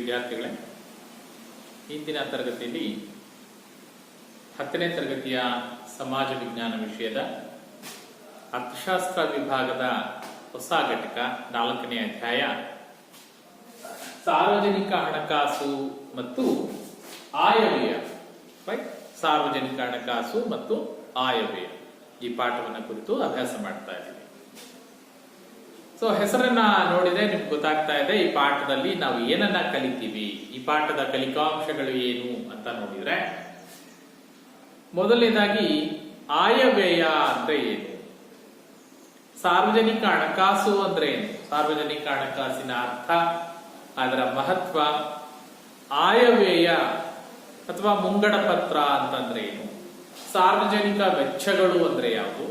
ವಿದ್ಯಾರ್ಥಿಗಳೇ, ಇಂದಿನ ತರಗತಿಯಲ್ಲಿ 10ನೇ ತರಗತಿಯ ಸಮಾಜ ವಿಜ್ಞಾನ ವಿಷಯದ ಅರ್ಥಶಾಸ್ತ್ರ ವಿಭಾಗದ ಹೊಸ ಘಟಕ 4ನೇ ಅಧ್ಯಾಯ ಸಾರ್ವಜನಿಕ ಹಣಕಾಸು ಮತ್ತು ಆಯವ್ಯಯ, ಸಾರ್ವಜನಿಕ ಹಣಕಾಸು ಮತ್ತು ಆಯವ್ಯಯ ಈ ಪಾಠವನ್ನು ಕುರಿತು ಅಭ್ಯಾಸ ಮಾಡ್ತಾ ಇದ್ದೀವಿ. ಸೊ ಹೆಸರನ್ನ ನೋಡಿದ್ರೆ ನಿಮ್ಗೆ ಗೊತ್ತಾಗ್ತಾ ಇದೆ ಈ ಪಾಠದಲ್ಲಿ ನಾವು ಏನನ್ನ ಕಲಿತೀವಿ, ಈ ಪಾಠದ ಕಲಿಕಾಂಶಗಳು ಏನು ಅಂತ ನೋಡಿದ್ರೆ, ಮೊದಲನೇದಾಗಿ ಆಯವ್ಯಯ ಅಂದ್ರೆ ಏನು, ಸಾರ್ವಜನಿಕ ಹಣಕಾಸು ಅಂದ್ರೆ ಏನು, ಸಾರ್ವಜನಿಕ ಹಣಕಾಸಿನ ಅರ್ಥ, ಅದರ ಮಹತ್ವ, ಆಯವ್ಯಯ ಅಥವಾ ಮುಂಗಡ ಪತ್ರ ಅಂತಂದ್ರೆ ಏನು, ಸಾರ್ವಜನಿಕ ವೆಚ್ಚಗಳು ಅಂದ್ರೆ ಯಾವುದು,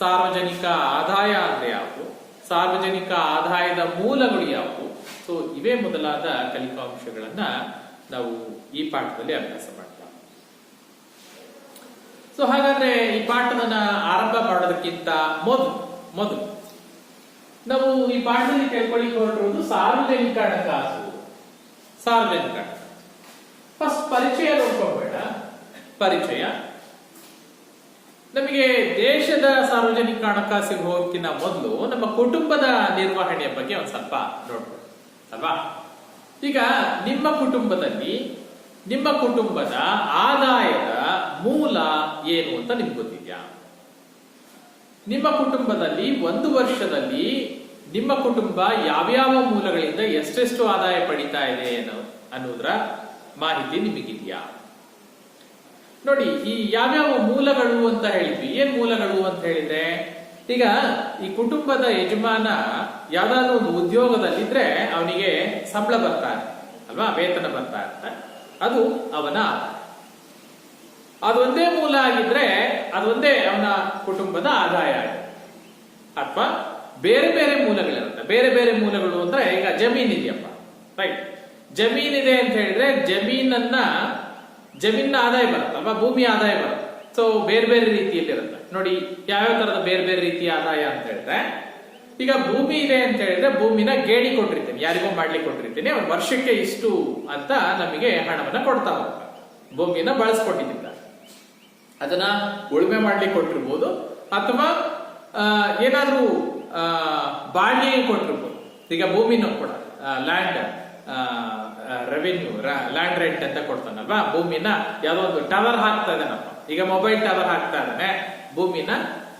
ಸಾರ್ವಜನಿಕ ಆದಾಯ ಅಂದ್ರೆ ಯಾವುದು, ಸಾರ್ವಜನಿಕ ಆದಾಯದ ಮೂಲಗಳು ಯಾವುವು. ಸೊ ಇವೇ ಮೊದಲಾದ ಕಲಿಕಾಂಶಗಳನ್ನ ನಾವು ಈ ಪಾಠದಲ್ಲಿ ಅಭ್ಯಾಸ ಮಾಡ್ತಾ. ಸೊ ಹಾಗಾದ್ರೆ ಈ ಪಾಠವನ್ನ ಆರಂಭ ಮಾಡೋದಕ್ಕಿಂತ ಮೊದಲು ನಾವು ಈ ಪಾಠದಲ್ಲಿ ತಿಳ್ಕೊಳ್ಳಿಕ್ಕೆ ಹೊರಟಿರುವುದು ಸಾರ್ವಜನಿಕ ಹಣಕಾಸು. ಸಾರ್ವಜನಿಕ ಫಸ್ಟ್ ಪರಿಚಯ ನೋಡ್ಕೋಬೇಡ. ಪರಿಚಯ ನಮಗೆ ದೇಶದ ಸಾರ್ವಜನಿಕ ಹಣಕಾಸಿಗೆ ಹೋಗೋಕ್ಕಿಂತ ಮೊದಲು ನಮ್ಮ ಕುಟುಂಬದ ನಿರ್ವಹಣೆಯ ಬಗ್ಗೆ ಒಂದ್ ಸ್ವಲ್ಪ ನೋಡ್ಬೋದು ಅಲ್ವಾ. ಈಗ ನಿಮ್ಮ ಕುಟುಂಬದಲ್ಲಿ ನಿಮ್ಮ ಕುಟುಂಬದ ಆದಾಯದ ಮೂಲ ಏನು ಅಂತ ನಿಮ್ಗೆ ಗೊತ್ತಿದ್ಯಾ? ನಿಮ್ಮ ಕುಟುಂಬದಲ್ಲಿ ಒಂದು ವರ್ಷದಲ್ಲಿ ನಿಮ್ಮ ಕುಟುಂಬ ಯಾವ್ಯಾವ ಮೂಲಗಳಿಂದ ಎಷ್ಟೆಷ್ಟು ಆದಾಯ ಪಡಿತಾ ಇದೆ ಅನ್ನೋದ್ರ ಮಾಹಿತಿ ನಿಮಗಿದೆಯಾ? ನೋಡಿ, ಈ ಯಾವ್ಯಾವ ಮೂಲಗಳು ಅಂತ ಹೇಳಿದ್ವಿ. ಏನ್ ಮೂಲಗಳು ಅಂತ ಹೇಳಿದ್ರೆ, ಈಗ ಈ ಕುಟುಂಬದ ಯಜಮಾನ ಯಾವ್ದಾದ್ರು ಒಂದು ಉದ್ಯೋಗದಲ್ಲಿದ್ರೆ ಅವನಿಗೆ ಸಂಬಳ ಬರ್ತಾ ಇರುತ್ತೆ ಅಲ್ವಾ, ವೇತನ ಬರ್ತಾ ಇರುತ್ತೆ, ಅದು ಅವನ ಆದಾಯ. ಅದೊಂದೇ ಮೂಲ ಆಗಿದ್ರೆ ಅದೊಂದೇ ಅವನ ಕುಟುಂಬದ ಆದಾಯ. ಅಥವಾ ಬೇರೆ ಬೇರೆ ಮೂಲಗಳಿರುತ್ತೆ. ಬೇರೆ ಬೇರೆ ಮೂಲಗಳು ಅಂದ್ರೆ, ಈಗ ಜಮೀನ್ ಇದೆಯಪ್ಪ, ರೈಟ್, ಜಮೀನಿದೆ ಅಂತ ಹೇಳಿದ್ರೆ ಜಮೀನಿನ ಆದಾಯ ಬರುತ್ತಲ್ವಾ, ಭೂಮಿ ಆದಾಯ ಬರುತ್ತೆ. ಸೊ ಬೇರೆ ಬೇರೆ ರೀತಿಯಲ್ಲಿ ಇರುತ್ತೆ. ನೋಡಿ, ಯಾವ್ಯಾವ ತರದ ಬೇರೆ ಬೇರೆ ರೀತಿಯ ಆದಾಯ ಅಂತ ಹೇಳಿದ್ರೆ, ಈಗ ಭೂಮಿ ಇದೆ ಅಂತ ಹೇಳಿದ್ರೆ ಭೂಮಿನ ಗೇಣಿ ಕೊಟ್ಟಿರ್ತೀನಿ, ಯಾರಿಗೋ ಮಾಡ್ಲಿಕ್ಕೆ ಕೊಟ್ಟಿರ್ತೀನಿ, ಅವ್ರು ವರ್ಷಕ್ಕೆ ಇಷ್ಟು ಅಂತ ನಮಗೆ ಹಣವನ್ನ ಕೊಡ್ತಾ ಹೋಗ್ತಾರೆ. ಭೂಮಿನ ಬಳಸ್ಕೊಟ್ಟಿದ್ದಾರೆ, ಅದನ್ನ ಉಳುಮೆ ಮಾಡ್ಲಿಕ್ಕೆ ಕೊಟ್ಟಿರ್ಬೋದು, ಅಥವಾ ಏನಾದ್ರೂ ಬಾಡಿಗೆ ಕೊಟ್ಟಿರ್ಬೋದು. ಈಗ ಭೂಮಿನೂ ಕೂಡ ಲ್ಯಾಂಡ್ ರೆವಿನ್ಯೂ, ಲ್ಯಾಂಡ್ ರೆಂಟ್ ಅಂತ ಕೊಡ್ತಾನಲ್ವಾ. ಭೂಮಿನ ಯಾವ್ದೋ ಒಂದು ಟವರ್ ಹಾಕ್ತಾ ಇದ್ದಾನಪ್ಪ, ಈಗ ಮೊಬೈಲ್ ಟವರ್ ಹಾಕ್ತಾ ಇದ್ದಾನೆ, ಭೂಮಿನ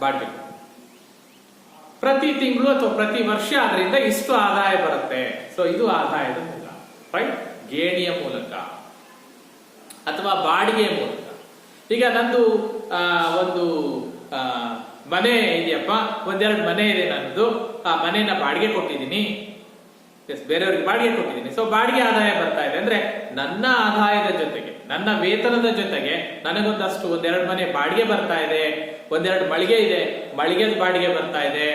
ಬಾಡಿಗೆ ಪ್ರತಿ ತಿಂಗಳು ಅಥವಾ ಪ್ರತಿ ವರ್ಷ ಅದರಿಂದ ಇಷ್ಟು ಆದಾಯ ಬರುತ್ತೆ. ಸೊ ಇದು ಆದಾಯದ ಮೂಲ, ರೈಟ್, ಗೇಣಿಯ ಮೂಲಕ ಅಥವಾ ಬಾಡಿಗೆಯ ಮೂಲಕ. ಈಗ ನಂದು ಒಂದು ಮನೆ ಇದೆಯಪ್ಪ, ಒಂದೆರಡು ಮನೆ ಇದೆ ನನ್ನದು, ಆ ಮನೆನ ಬಾಡಿಗೆ ಕೊಟ್ಟಿದ್ದೀನಿ, ಬೇರೆಯವ್ರಿಗೆ ಬಾಡಿಗೆ ಕೊಟ್ಟಿದ್ದೀನಿ. ಸೊ ಬಾಡಿಗೆ ಆದಾಯ ಬರ್ತಾ ಇದೆ ಅಂದ್ರೆ ನನ್ನ ಆದಾಯದ ಜೊತೆಗೆ, ನನ್ನ ವೇತನದ ಜೊತೆಗೆ ನನಗೊಂದಷ್ಟು ಒಂದೆರಡು ಮನೆ ಬಾಡಿಗೆ ಬರ್ತಾ ಇದೆ, ಒಂದೆರಡು ಮಳಿಗೆ ಇದೆ, ಮಳಿಗೆದ ಬಾಡಿಗೆ ಬರ್ತಾ ಇದೆ,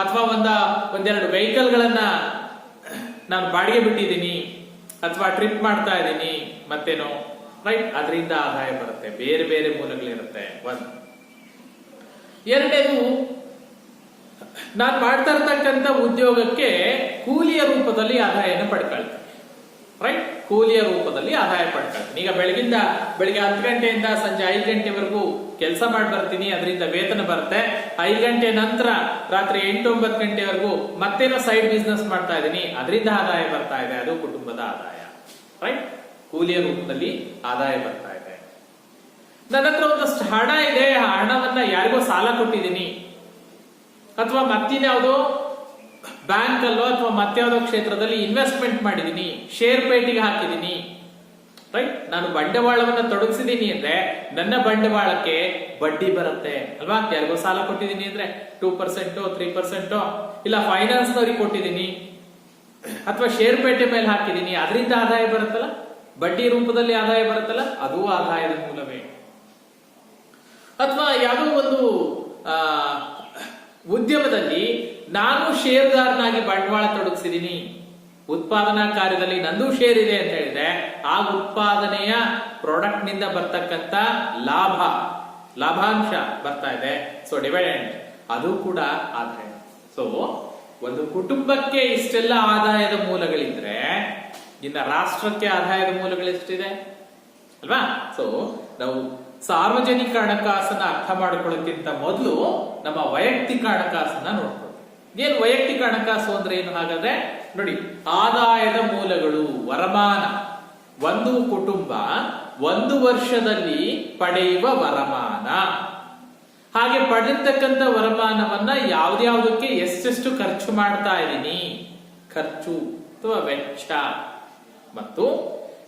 ಅಥವಾ ಒಂದೆರಡು ವೆಹಿಕಲ್ ಗಳನ್ನ ನಾನು ಬಾಡಿಗೆ ಬಿಟ್ಟಿದ್ದೀನಿ, ಅಥವಾ ಟ್ರಿಪ್ ಮಾಡ್ತಾ ಇದ್ದೀನಿ, ಮತ್ತೇನೋ, ರೈಟ್, ಅದರಿಂದ ಆದಾಯ ಬರುತ್ತೆ. ಬೇರೆ ಬೇರೆ ಮೂಲಗಳಿರುತ್ತೆ. ಒಂದು ಎರಡನೇದು, ನಾನು ಮಾಡ್ತಾ ಇರ್ತಕ್ಕಂಥ ಉದ್ಯೋಗಕ್ಕೆ ಕೂಲಿಯ ರೂಪದಲ್ಲಿ ಆದಾಯನ ಪಡ್ಕೊಳ್ತೀನಿ, ರೈಟ್, ಕೂಲಿಯ ರೂಪದಲ್ಲಿ ಆದಾಯ ಪಡ್ಕೊಳ್ತೀನಿ. ಈಗ ಬೆಳಗ್ಗೆ 10 ಗಂಟೆಯಿಂದ ಸಂಜೆ 5 ಗಂಟೆವರೆಗೂ ಕೆಲಸ ಮಾಡಿ ಬರ್ತೀನಿ, ಅದರಿಂದ ವೇತನ ಬರುತ್ತೆ. 5 ಗಂಟೆ ನಂತರ ರಾತ್ರಿ 8-9 ಗಂಟೆವರೆಗೂ ಮತ್ತೇನೋ ಸೈಡ್ ಬಿಸ್ನೆಸ್ ಮಾಡ್ತಾ ಇದ್ದೀನಿ, ಅದರಿಂದ ಆದಾಯ ಬರ್ತಾ ಇದೆ, ಅದು ಕುಟುಂಬದ ಆದಾಯ, ರೈಟ್, ಕೂಲಿಯ ರೂಪದಲ್ಲಿ ಆದಾಯ ಬರ್ತಾ ಇದೆ. ನನ್ನ ಹತ್ರ ಒಂದಷ್ಟು ಹಣ ಇದೆ, ಆ ಹಣವನ್ನ ಯಾರಿಗೋ ಸಾಲ ಕೊಟ್ಟಿದ್ದೀನಿ, ಅಥವಾ ಮತ್ತಿನ್ಯಾವುದೋ ಬ್ಯಾಂಕ್ ಅಲ್ಲೋ ಅಥವಾ ಮತ್ಯಾವುದೋ ಕ್ಷೇತ್ರದಲ್ಲಿ ಇನ್ವೆಸ್ಟ್ಮೆಂಟ್ ಮಾಡಿದೀನಿ, ಶೇರ್ ಪೇಟಿಗೆ ಹಾಕಿದೀನಿ, ರೈಟ್, ನಾನು ಬಂಡವಾಳವನ್ನ ತೊಡಗಿಸಿದೀನಿ ಅಂದ್ರೆ ನನ್ನ ಬಂಡವಾಳಕ್ಕೆ ಬಡ್ಡಿ ಬರುತ್ತೆ ಅಲ್ವಾ. ಯಾರಿಗೋ ಸಾಲ ಕೊಟ್ಟಿದ್ದೀನಿ ಅಂದ್ರೆ 2%, 3%, ಇಲ್ಲ ಫೈನಾನ್ಸ್ ನವ್ರಿಗೆ ಕೊಟ್ಟಿದ್ದೀನಿ, ಅಥವಾ ಶೇರ್ ಪೇಟೆ ಮೇಲೆ ಹಾಕಿದೀನಿ, ಅದರಿಂದ ಆದಾಯ ಬರುತ್ತಲ್ಲ, ಬಡ್ಡಿ ರೂಪದಲ್ಲಿ ಆದಾಯ ಬರುತ್ತಲ್ಲ, ಅದು ಆದಾಯದ ಮೂಲವೇ. ಅಥವಾ ಯಾವುದೋ ಒಂದು ಉದ್ಯಮದಲ್ಲಿ ನಾನು ಷೇರುದಾರನಾಗಿ ಬಂಡವಾಳ ತೊಡಗಿಸಿದೀನಿ, ಉತ್ಪಾದನಾ ಕಾರ್ಯದಲ್ಲಿ ನಂದು ಶೇರ್ ಇದೆ ಅಂತ ಹೇಳಿದ್ರೆ ಆ ಉತ್ಪಾದನೆಯ ಪ್ರಾಡಕ್ಟ್ ನಿಂದ ಬರ್ತಕ್ಕಂಥ ಲಾಭಾಂಶ ಬರ್ತಾ ಇದೆ, ಸೊ ಡಿವಿಡೆಂಡ್, ಅದು ಕೂಡ ಆದಾಯ. ಸೊ ಒಂದು ಕುಟುಂಬಕ್ಕೆ ಇಷ್ಟೆಲ್ಲ ಆದಾಯದ ಮೂಲಗಳಿದ್ರೆ ಇನ್ನು ರಾಷ್ಟ್ರಕ್ಕೆ ಆದಾಯದ ಮೂಲಗಳು ಎಷ್ಟಿದೆ ಅಲ್ವಾ? ಸೊ ನಾವು ಸಾರ್ವಜನಿಕ ಹಣಕಾಸನ್ನ ಅರ್ಥ ಮಾಡಿಕೊಳ್ಳೋಕ್ಕಿಂತ ಮೊದಲು ನಮ್ಮ ವೈಯಕ್ತಿಕ ಹಣಕಾಸನ್ನ ನೋಡ್ಕೊಳ್ಳಿ. ಏನ್ ವೈಯಕ್ತಿಕ ಹಣಕಾಸು ಅಂದ್ರೆ ಏನು? ಹಾಗಾದ್ರೆ ನೋಡಿ, ಆದಾಯದ ಮೂಲಗಳು, ವರಮಾನ. ಒಂದು ಕುಟುಂಬ ಒಂದು ವರ್ಷದಲ್ಲಿ ಪಡೆಯುವ ವರಮಾನ, ಹಾಗೆ ಪಡೆದಿರ್ತಕ್ಕಂಥ ವರಮಾನವನ್ನ ಯಾವ್ದ್ಯಾವ್ದಕ್ಕೆ ಎಷ್ಟೆಷ್ಟು ಖರ್ಚು ಮಾಡ್ತಾ ಇದ್ದೀನಿ, ಖರ್ಚು ಅಥವಾ ವೆಚ್ಚ. ಮತ್ತು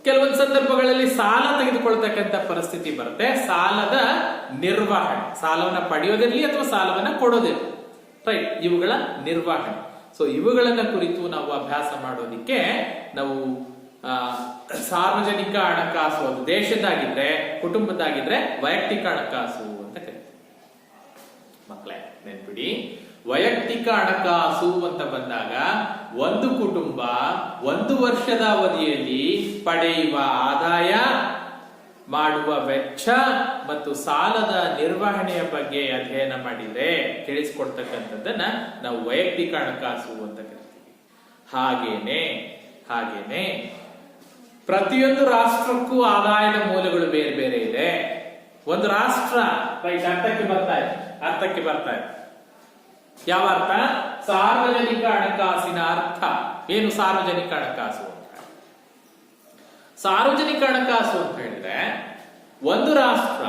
ಕೆಲವೊಂದು ಸಂದರ್ಭಗಳಲ್ಲಿ ಸಾಲ ತೆಗೆದುಕೊಳ್ತಕ್ಕಂಥ ಪರಿಸ್ಥಿತಿ ಬರುತ್ತೆ, ಸಾಲದ ನಿರ್ವಹಣೆ, ಸಾಲವನ್ನ ಪಡೆಯೋದಿರಲಿ ಅಥವಾ ಸಾಲವನ್ನ ಕೊಡೋದಿರಲಿ, ರೈಟ್, ಇವುಗಳ ನಿರ್ವಹಣೆ. ಸೊ ಇವುಗಳನ್ನ ಕುರಿತು ನಾವು ಅಭ್ಯಾಸ ಮಾಡೋದಿಕ್ಕೆ ನಾವು ಸಾರ್ವಜನಿಕ ಹಣಕಾಸು, ಅದು ದೇಶದಾಗಿದ್ರೆ, ಕುಟುಂಬದಾಗಿದ್ರೆ ವೈಯಕ್ತಿಕ ಹಣಕಾಸು ಅಂತ ಕರಿತೀವಿ. ಮಕ್ಕಳೇ ನೆನ್ಪಿಡಿ, ವೈಯಕ್ತಿಕ ಹಣಕಾಸು ಅಂತ ಬಂದಾಗ ಒಂದು ಕುಟುಂಬ ಒಂದು ವರ್ಷದ ಅವಧಿಯಲ್ಲಿ ಪಡೆಯುವ ಆದಾಯ, ಮಾಡುವ ವೆಚ್ಚ ಮತ್ತು ಸಾಲದ ನಿರ್ವಹಣೆಯ ಬಗ್ಗೆ ಅಧ್ಯಯನ ಮಾಡಿದ್ರೆ ತಿಳಿಸ್ಕೊಡ್ತಕ್ಕಂಥದ್ದನ್ನ ನಾವು ವೈಯಕ್ತಿಕ ಹಣಕಾಸು ಅಂತ ಕರಿತೀವಿ. ಹಾಗೇನೆ ಪ್ರತಿಯೊಂದು ರಾಷ್ಟ್ರಕ್ಕೂ ಆದಾಯದ ಮೂಲಗಳು ಬೇರೆ ಬೇರೆ ಇದೆ. ಒಂದು ರಾಷ್ಟ್ರ, ರೈಟ್, ಅರ್ಥಕ್ಕೆ ಬರ್ತಾ ಇದೆ. ಯಾವ ಅರ್ಥ? ಸಾರ್ವಜನಿಕ ಹಣಕಾಸಿನ ಅರ್ಥ ಏನು? ಸಾರ್ವಜನಿಕ ಹಣಕಾಸು ಅಂತ, ಸಾರ್ವಜನಿಕ ಹಣಕಾಸು ಅಂತ ಹೇಳಿದ್ರೆ ಒಂದು ರಾಷ್ಟ್ರ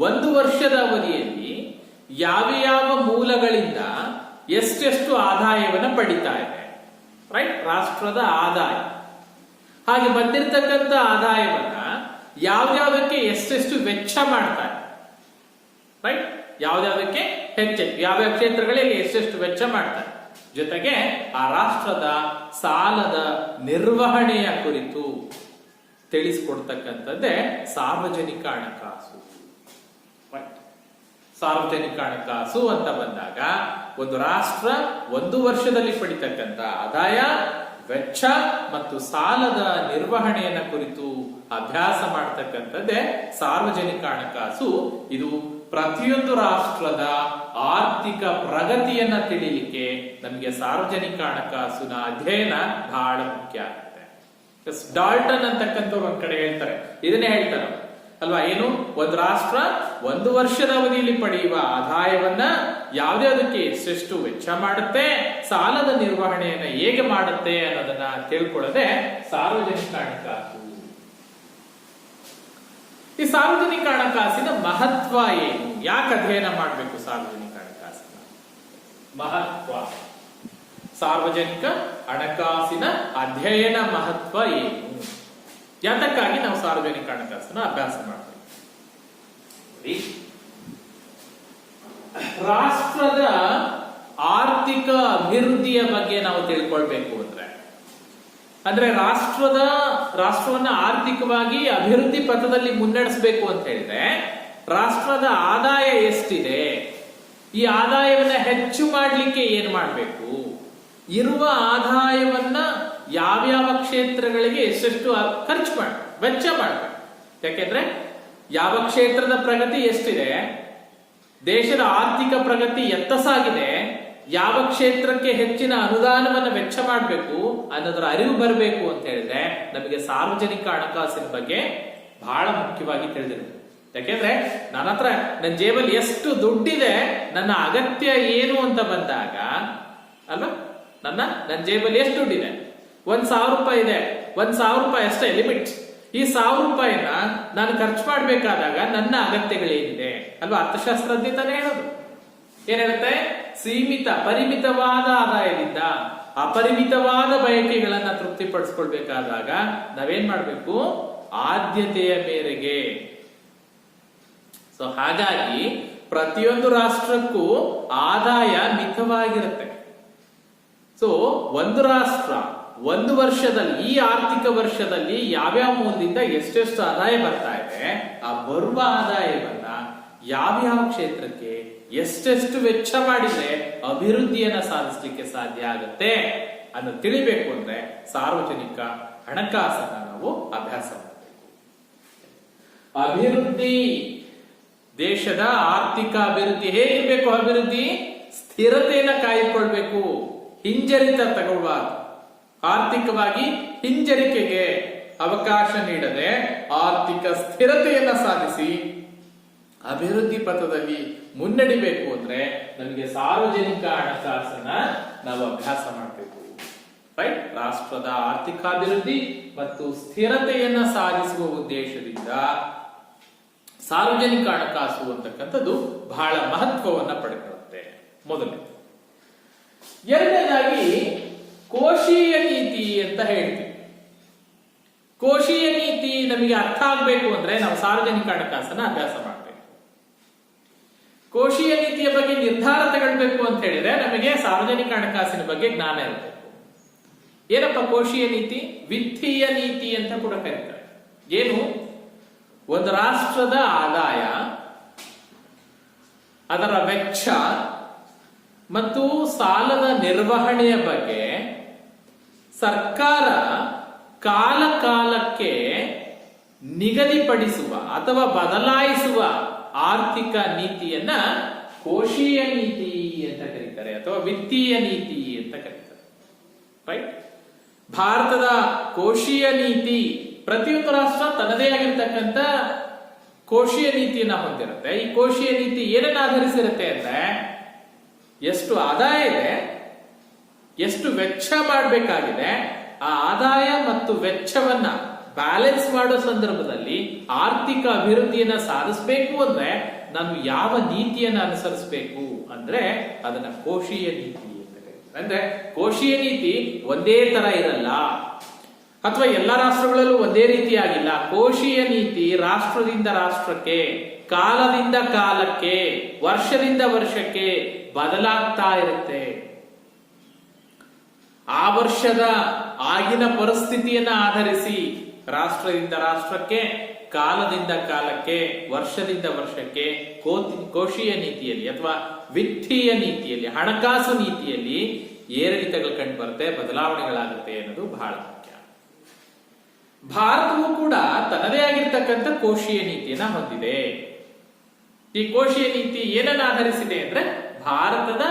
ಒಂದು ವರ್ಷದ ಅವಧಿಯಲ್ಲಿ ಯಾವ ಮೂಲಗಳಿಂದ ಎಷ್ಟೆಷ್ಟು ಆದಾಯವನ್ನು ಪಡಿತಾ ಇದೆ, ರೈಟ್, ರಾಷ್ಟ್ರದ ಆದಾಯ. ಹಾಗೆ ಬಂದಿರತಕ್ಕಂಥ ಆದಾಯವನ್ನ ಯಾವ್ಯಾವುದಕ್ಕೆ ಎಷ್ಟೆಷ್ಟು ವೆಚ್ಚ ಮಾಡ್ತಾರೆ, ರೈಟ್, ಯಾವ್ಯಾವುದಕ್ಕೆ ಹೆಚ್ಚೆಚ್ಚು, ಯಾವ್ಯಾವ ಕ್ಷೇತ್ರಗಳಲ್ಲಿ ಎಷ್ಟೆಷ್ಟು ವೆಚ್ಚ ಮಾಡ್ತಾರೆ, ಜೊತೆಗೆ ಆ ರಾಷ್ಟ್ರದ ಸಾಲದ ನಿರ್ವಹಣೆಯ ಕುರಿತು ತಿಳಿಸಿಕೊಡ್ತಕ್ಕಂಥದ್ದೇ ಸಾರ್ವಜನಿಕ ಹಣಕಾಸು. ಸಾರ್ವಜನಿಕ ಹಣಕಾಸು ಅಂತ ಬಂದಾಗ ಒಂದು ರಾಷ್ಟ್ರ ಒಂದು ವರ್ಷದಲ್ಲಿ ಪಡಿತಕ್ಕಂಥ ಆದಾಯ, ವೆಚ್ಚ ಮತ್ತು ಸಾಲದ ನಿರ್ವಹಣೆಯನ್ನ ಕುರಿತು ಅಭ್ಯಾಸ ಮಾಡತಕ್ಕಂಥದ್ದೇ ಸಾರ್ವಜನಿಕ ಹಣಕಾಸು. ಇದು ಪ್ರತಿಯೊಂದು ರಾಷ್ಟ್ರದ ಆರ್ಥಿಕ ಪ್ರಗತಿಯನ್ನ ತಿಳಿಲಿಕ್ಕೆ ನಮಗೆ ಸಾರ್ವಜನಿಕ ಹಣಕಾಸಿನ ಅಧ್ಯಯನ ಬಹಳ ಮುಖ್ಯ ಆಗುತ್ತೆ. ಡಾಲ್ಟನ್ ಅಂತಕ್ಕಂಥವ್ರು ಒಂದ್ ಕಡೆ ಹೇಳ್ತಾರೆ, ಇದನ್ನೇ ಹೇಳ್ತಾರೆ ಅಲ್ವಾ, ಏನು? ಒಂದು ರಾಷ್ಟ್ರ ಒಂದು ವರ್ಷದ ಅವಧಿಯಲ್ಲಿ ಪಡೆಯುವ ಆದಾಯವನ್ನ ಯಾವ್ದಾವುದಕ್ಕೆ ಎಷ್ಟೆಷ್ಟು ವೆಚ್ಚ ಮಾಡುತ್ತೆ, ಸಾಲದ ನಿರ್ವಹಣೆಯನ್ನ ಹೇಗೆ ಮಾಡುತ್ತೆ ಅನ್ನೋದನ್ನ ತಿಳ್ಕೊಳ್ಳೋದೆ ಸಾರ್ವಜನಿಕ ಹಣಕಾಸು. ಈ ಸಾರ್ವಜನಿಕ ಹಣಕಾಸಿನ ಮಹತ್ವ ಏನು? ಯಾಕೆ ಅಧ್ಯಯನ ಮಾಡಬೇಕು ಸಾರ್ವಜನಿಕ ಹಣಕಾಸಿನ ಮಹತ್ವ? ಸಾರ್ವಜನಿಕ ಹಣಕಾಸಿನ ಅಧ್ಯಯನ ಮಹತ್ವ ಏನು? ಯಾತಕ್ಕಾಗಿ ನಾವು ಸಾರ್ವಜನಿಕ ಹಣಕಾಸನ್ನ ಅಭ್ಯಾಸ ಮಾಡ್ತೀವಿ? ರಾಷ್ಟ್ರದ ಆರ್ಥಿಕ ಅಭಿವೃದ್ಧಿಯ ಬಗ್ಗೆ ನಾವು ತಿಳ್ಕೊಳ್ಬೇಕು ಅಂದ್ರೆ ರಾಷ್ಟ್ರವನ್ನ ಆರ್ಥಿಕವಾಗಿ ಅಭಿವೃದ್ಧಿ ಪಥದಲ್ಲಿ ಮುನ್ನಡೆಸಬೇಕು ಅಂತ ಹೇಳಿದ್ರೆ ರಾಷ್ಟ್ರದ ಆದಾಯ ಎಷ್ಟಿದೆ, ಈ ಆದಾಯವನ್ನ ಹೆಚ್ಚು ಮಾಡ್ಲಿಕ್ಕೆ ಏನ್ ಮಾಡ್ಬೇಕು, ಇರುವ ಆದಾಯವನ್ನ ಯಾವ್ಯಾವ ಕ್ಷೇತ್ರಗಳಿಗೆ ಎಷ್ಟೆಷ್ಟು ಖರ್ಚು ಮಾಡ್ಬೇಕು, ವೆಚ್ಚ ಮಾಡ್ಬೇಕು. ಯಾಕೆಂದ್ರೆ ಯಾವ ಕ್ಷೇತ್ರದ ಪ್ರಗತಿ ಎಷ್ಟಿದೆ, ದೇಶದ ಆರ್ಥಿಕ ಪ್ರಗತಿ ಎತ್ತ ಸಾಗಿದೆ, ಯಾವ ಕ್ಷೇತ್ರಕ್ಕೆ ಹೆಚ್ಚಿನ ಅನುದಾನವನ್ನು ವೆಚ್ಚ ಮಾಡಬೇಕು ಅನ್ನೋದರ ಅರಿವು ಬರಬೇಕು ಅಂತ ಹೇಳಿದ್ರೆ ನಮಗೆ ಸಾರ್ವಜನಿಕ ಹಣಕಾಸಿನ ಬಗ್ಗೆ ಬಹಳ ಮುಖ್ಯವಾಗಿ ತಿಳಿದಿರುತ್ತೆ. ಯಾಕೆಂದ್ರೆ ನನ್ನ ಜೇಬಲ್ಲಿ ಎಷ್ಟು ದುಡ್ಡಿದೆ, ನನ್ನ ಅಗತ್ಯ ಏನು ಅಂತ ಬಂದಾಗ ಅಲ್ವಾ, ನನ್ನ ಜೇಬಲ್ಲಿ ಎಷ್ಟು ದುಡ್ಡಿದೆ, 1,000 ರೂಪಾಯಿ ಇದೆ, 1,000 ರೂಪಾಯಿ ಅಷ್ಟೇ ಲಿಮಿಟ್. ಈ 1,000 ರೂಪಾಯಿನ ನಾನು ಖರ್ಚು ಮಾಡ್ಬೇಕಾದಾಗ ನನ್ನ ಅಗತ್ಯಗಳೇನಿದೆ ಅಲ್ವಾ, ಅರ್ಥಶಾಸ್ತ್ರಜ್ಞ ತಾನೇ ಹೇಳೋದು. ಏನ್ ಹೇಳುತ್ತೆ? ಸೀಮಿತ ಪರಿಮಿತವಾದ ಆದಾಯದಿಂದ ಅಪರಿಮಿತವಾದ ಬಯಕೆಗಳನ್ನ ತೃಪ್ತಿಪಡಿಸ್ಕೊಳ್ಬೇಕಾದಾಗ ನಾವೇನ್ ಮಾಡ್ಬೇಕು? ಆದ್ಯತೆಯ ಮೇರೆಗೆ. ಸೊ ಹಾಗಾಗಿ ಪ್ರತಿಯೊಂದು ರಾಷ್ಟ್ರಕ್ಕೂ ಆದಾಯ ಮಿತವಾಗಿರುತ್ತೆ. ಸೊ ಒಂದು ರಾಷ್ಟ್ರ ಒಂದು ವರ್ಷದಲ್ಲಿ, ಈ ಆರ್ಥಿಕ ವರ್ಷದಲ್ಲಿ ಯಾವ್ಯಾವ ಮೂಲದಿಂದ ಎಷ್ಟೆಷ್ಟು ಆದಾಯ ಬರ್ತಾ ಇದೆ, ಆ ಬರುವ ಆದಾಯವನ್ನ ಯಾವ್ಯಾವ ಕ್ಷೇತ್ರಕ್ಕೆ ಎಷ್ಟೆಷ್ಟು ವೆಚ್ಚ ಮಾಡಿದ್ರೆ ಅಭಿವೃದ್ಧಿಯನ್ನ ಸಾಧಿಸಲಿಕ್ಕೆ ಸಾಧ್ಯ ಆಗುತ್ತೆ ಅನ್ನು ತಿಳಿಬೇಕು ಅಂದ್ರೆ ಸಾರ್ವಜನಿಕ ಹಣಕಾಸನ್ನ ನಾವು ಅಭ್ಯಾಸ ಮಾಡಬೇಕು. ಅಭಿವೃದ್ಧಿ, ದೇಶದ ಆರ್ಥಿಕ ಅಭಿವೃದ್ಧಿ ಹೇಗಿರ್ಬೇಕು? ಅಭಿವೃದ್ಧಿ ಸ್ಥಿರತೆಯನ್ನ ಕಾಯ್ದುಕೊಳ್ಬೇಕು, ಹಿಂಜರಿತ ತಗೊಳ್ಬಾರ್ದು. ಆರ್ಥಿಕವಾಗಿ ಹಿಂಜರಿಕೆಗೆ ಅವಕಾಶ ನೀಡದೆ ಆರ್ಥಿಕ ಸ್ಥಿರತೆಯನ್ನ ಸಾಧಿಸಿ ಅಭಿವೃದ್ಧಿ ಪಥದಲ್ಲಿ ಮುನ್ನಡಿಬೇಕು ಅಂದ್ರೆ ನಮಗೆ ಸಾರ್ವಜನಿಕ ಹಣಕಾಸನ್ನ ನಾವು ಅಭ್ಯಾಸ ಮಾಡಬೇಕು. ರೈಟ್, ರಾಷ್ಟ್ರದ ಆರ್ಥಿಕಾಭಿವೃದ್ಧಿ ಮತ್ತು ಸ್ಥಿರತೆಯನ್ನ ಸಾಧಿಸುವ ಉದ್ದೇಶದಿಂದ ಸಾರ್ವಜನಿಕ ಹಣಕಾಸು ಅಂತಕ್ಕಂಥದ್ದು ಬಹಳ ಮಹತ್ವವನ್ನ ಪಡೆದುಕೊಳ್ಳುತ್ತೆ. ಮೊದಲನೇ. ಎರಡನೇದಾಗಿ ಕೋಶೀಯ ನೀತಿ ಅಂತ ಹೇಳ್ತೀವಿ. ಕೋಶೀಯ ನೀತಿ ನಮಗೆ ಅರ್ಥ ಆಗ್ಬೇಕು ಅಂದ್ರೆ ನಾವು ಸಾರ್ವಜನಿಕ ಹಣಕಾಸನ್ನ ಅಭ್ಯಾಸ ಮಾಡಬೇಕು. ಕೋಶೀಯ ನೀತಿಯ ಬಗ್ಗೆ ನಿರ್ಧಾರ ತಗೊಳ್ಬೇಕು ಅಂತ ಹೇಳಿದ್ರೆ ನಮಗೆ ಸಾರ್ವಜನಿಕ ಹಣಕಾಸಿನ ಬಗ್ಗೆ ಜ್ಞಾನ ಇರಬೇಕು. ಏನಪ್ಪ ಕೋಶೀಯ ನೀತಿ? ವಿತ್ತೀಯ ನೀತಿ ಅಂತ ಕೂಡ ಕರೀತಾರೆ. ಏನು? ಒಂದು ರಾಷ್ಟ್ರದ ಆದಾಯ, ಅದರ ವೆಚ್ಚ ಮತ್ತು ಸಾಲದ ನಿರ್ವಹಣೆಯ ಬಗ್ಗೆ ಸರ್ಕಾರ ಕಾಲ ಕಾಲಕ್ಕೆ ನಿಗದಿಪಡಿಸುವ ಅಥವಾ ಬದಲಾಯಿಸುವ ಆರ್ಥಿಕ ನೀತಿಯನ್ನ ಕೋಶೀಯ ನೀತಿ ಅಂತ ಕರೀತಾರೆ ಅಥವಾ ವಿತ್ತೀಯ ನೀತಿ ಅಂತ ಕರೀತಾರೆ. ರೈಟ್, ಭಾರತದ ಕೋಶೀಯ ನೀತಿ, ಪ್ರತಿಯೊಂದು ರಾಷ್ಟ್ರ ತನ್ನದೇ ಆಗಿರ್ತಕ್ಕಂಥ ಕೋಶೀಯ ನೀತಿಯನ್ನ ಹೊಂದಿರುತ್ತೆ. ಈ ಕೋಶೀಯ ನೀತಿ ಏನನ್ನ ಆಧರಿಸಿರುತ್ತೆ ಅಂದ್ರೆ ಎಷ್ಟು ಆದಾಯ ಇದೆ, ಎಷ್ಟು ವೆಚ್ಚ ಮಾಡಬೇಕಾಗಿದೆ, ಆ ಆದಾಯ ಮತ್ತು ವೆಚ್ಚವನ್ನ ಬ್ಯಾಲೆನ್ಸ್ ಮಾಡೋ ಸಂದರ್ಭದಲ್ಲಿ ಆರ್ಥಿಕ ಅಭಿವೃದ್ಧಿಯನ್ನ ಸಾಧಿಸಬೇಕು ಅಂದ್ರೆ ನಾನು ಯಾವ ನೀತಿಯನ್ನ ಅನುಸರಿಸಬೇಕು ಅಂದ್ರೆ ಅದನ್ನ ಕೋಶೀಯ ನೀತಿ ಅಂತ ಕರೀತಾರೆ. ಅಂದ್ರೆ ಕೋಶೀಯ ನೀತಿ ಒಂದೇ ತರ ಇರಲ್ಲ ಅಥವಾ ಎಲ್ಲ ರಾಷ್ಟ್ರಗಳಲ್ಲೂ ಒಂದೇ ರೀತಿಯಾಗಿಲ್ಲ. ಕೋಶೀಯ ನೀತಿ ರಾಷ್ಟ್ರದಿಂದ ರಾಷ್ಟ್ರಕ್ಕೆ, ಕಾಲದಿಂದ ಕಾಲಕ್ಕೆ, ವರ್ಷದಿಂದ ವರ್ಷಕ್ಕೆ ಬದಲಾಗ್ತಾ ಇರುತ್ತೆ. ಆ ವರ್ಷದ ಆಗಿನ ಪರಿಸ್ಥಿತಿಯನ್ನ ಆಧರಿಸಿ ರಾಷ್ಟ್ರದಿಂದ ರಾಷ್ಟ್ರಕ್ಕೆ, ಕಾಲದಿಂದ ಕಾಲಕ್ಕೆ, ವರ್ಷದಿಂದ ವರ್ಷಕ್ಕೆ ಕೋಶೀಯ ನೀತಿಯಲ್ಲಿ ಅಥವಾ ವಿತ್ತೀಯ ನೀತಿಯಲ್ಲಿ, ಹಣಕಾಸು ನೀತಿಯಲ್ಲಿ ಏರಿಳಿತಗಳು ಕಂಡು ಬರುತ್ತೆ, ಬದಲಾವಣೆಗಳಾಗುತ್ತೆ ಅನ್ನೋದು ಬಹಳ ಮುಖ್ಯ. ಭಾರತವು ಕೂಡ ತನ್ನದೇ ಆಗಿರ್ತಕ್ಕಂಥ ಕೋಶೀಯ ನೀತಿಯನ್ನ ಹೊಂದಿದೆ. ಈ ಕೋಶೀಯ ನೀತಿ ಏನನ್ನ ಆಧರಿಸಿದೆ ಅಂದ್ರೆ ಭಾರತದ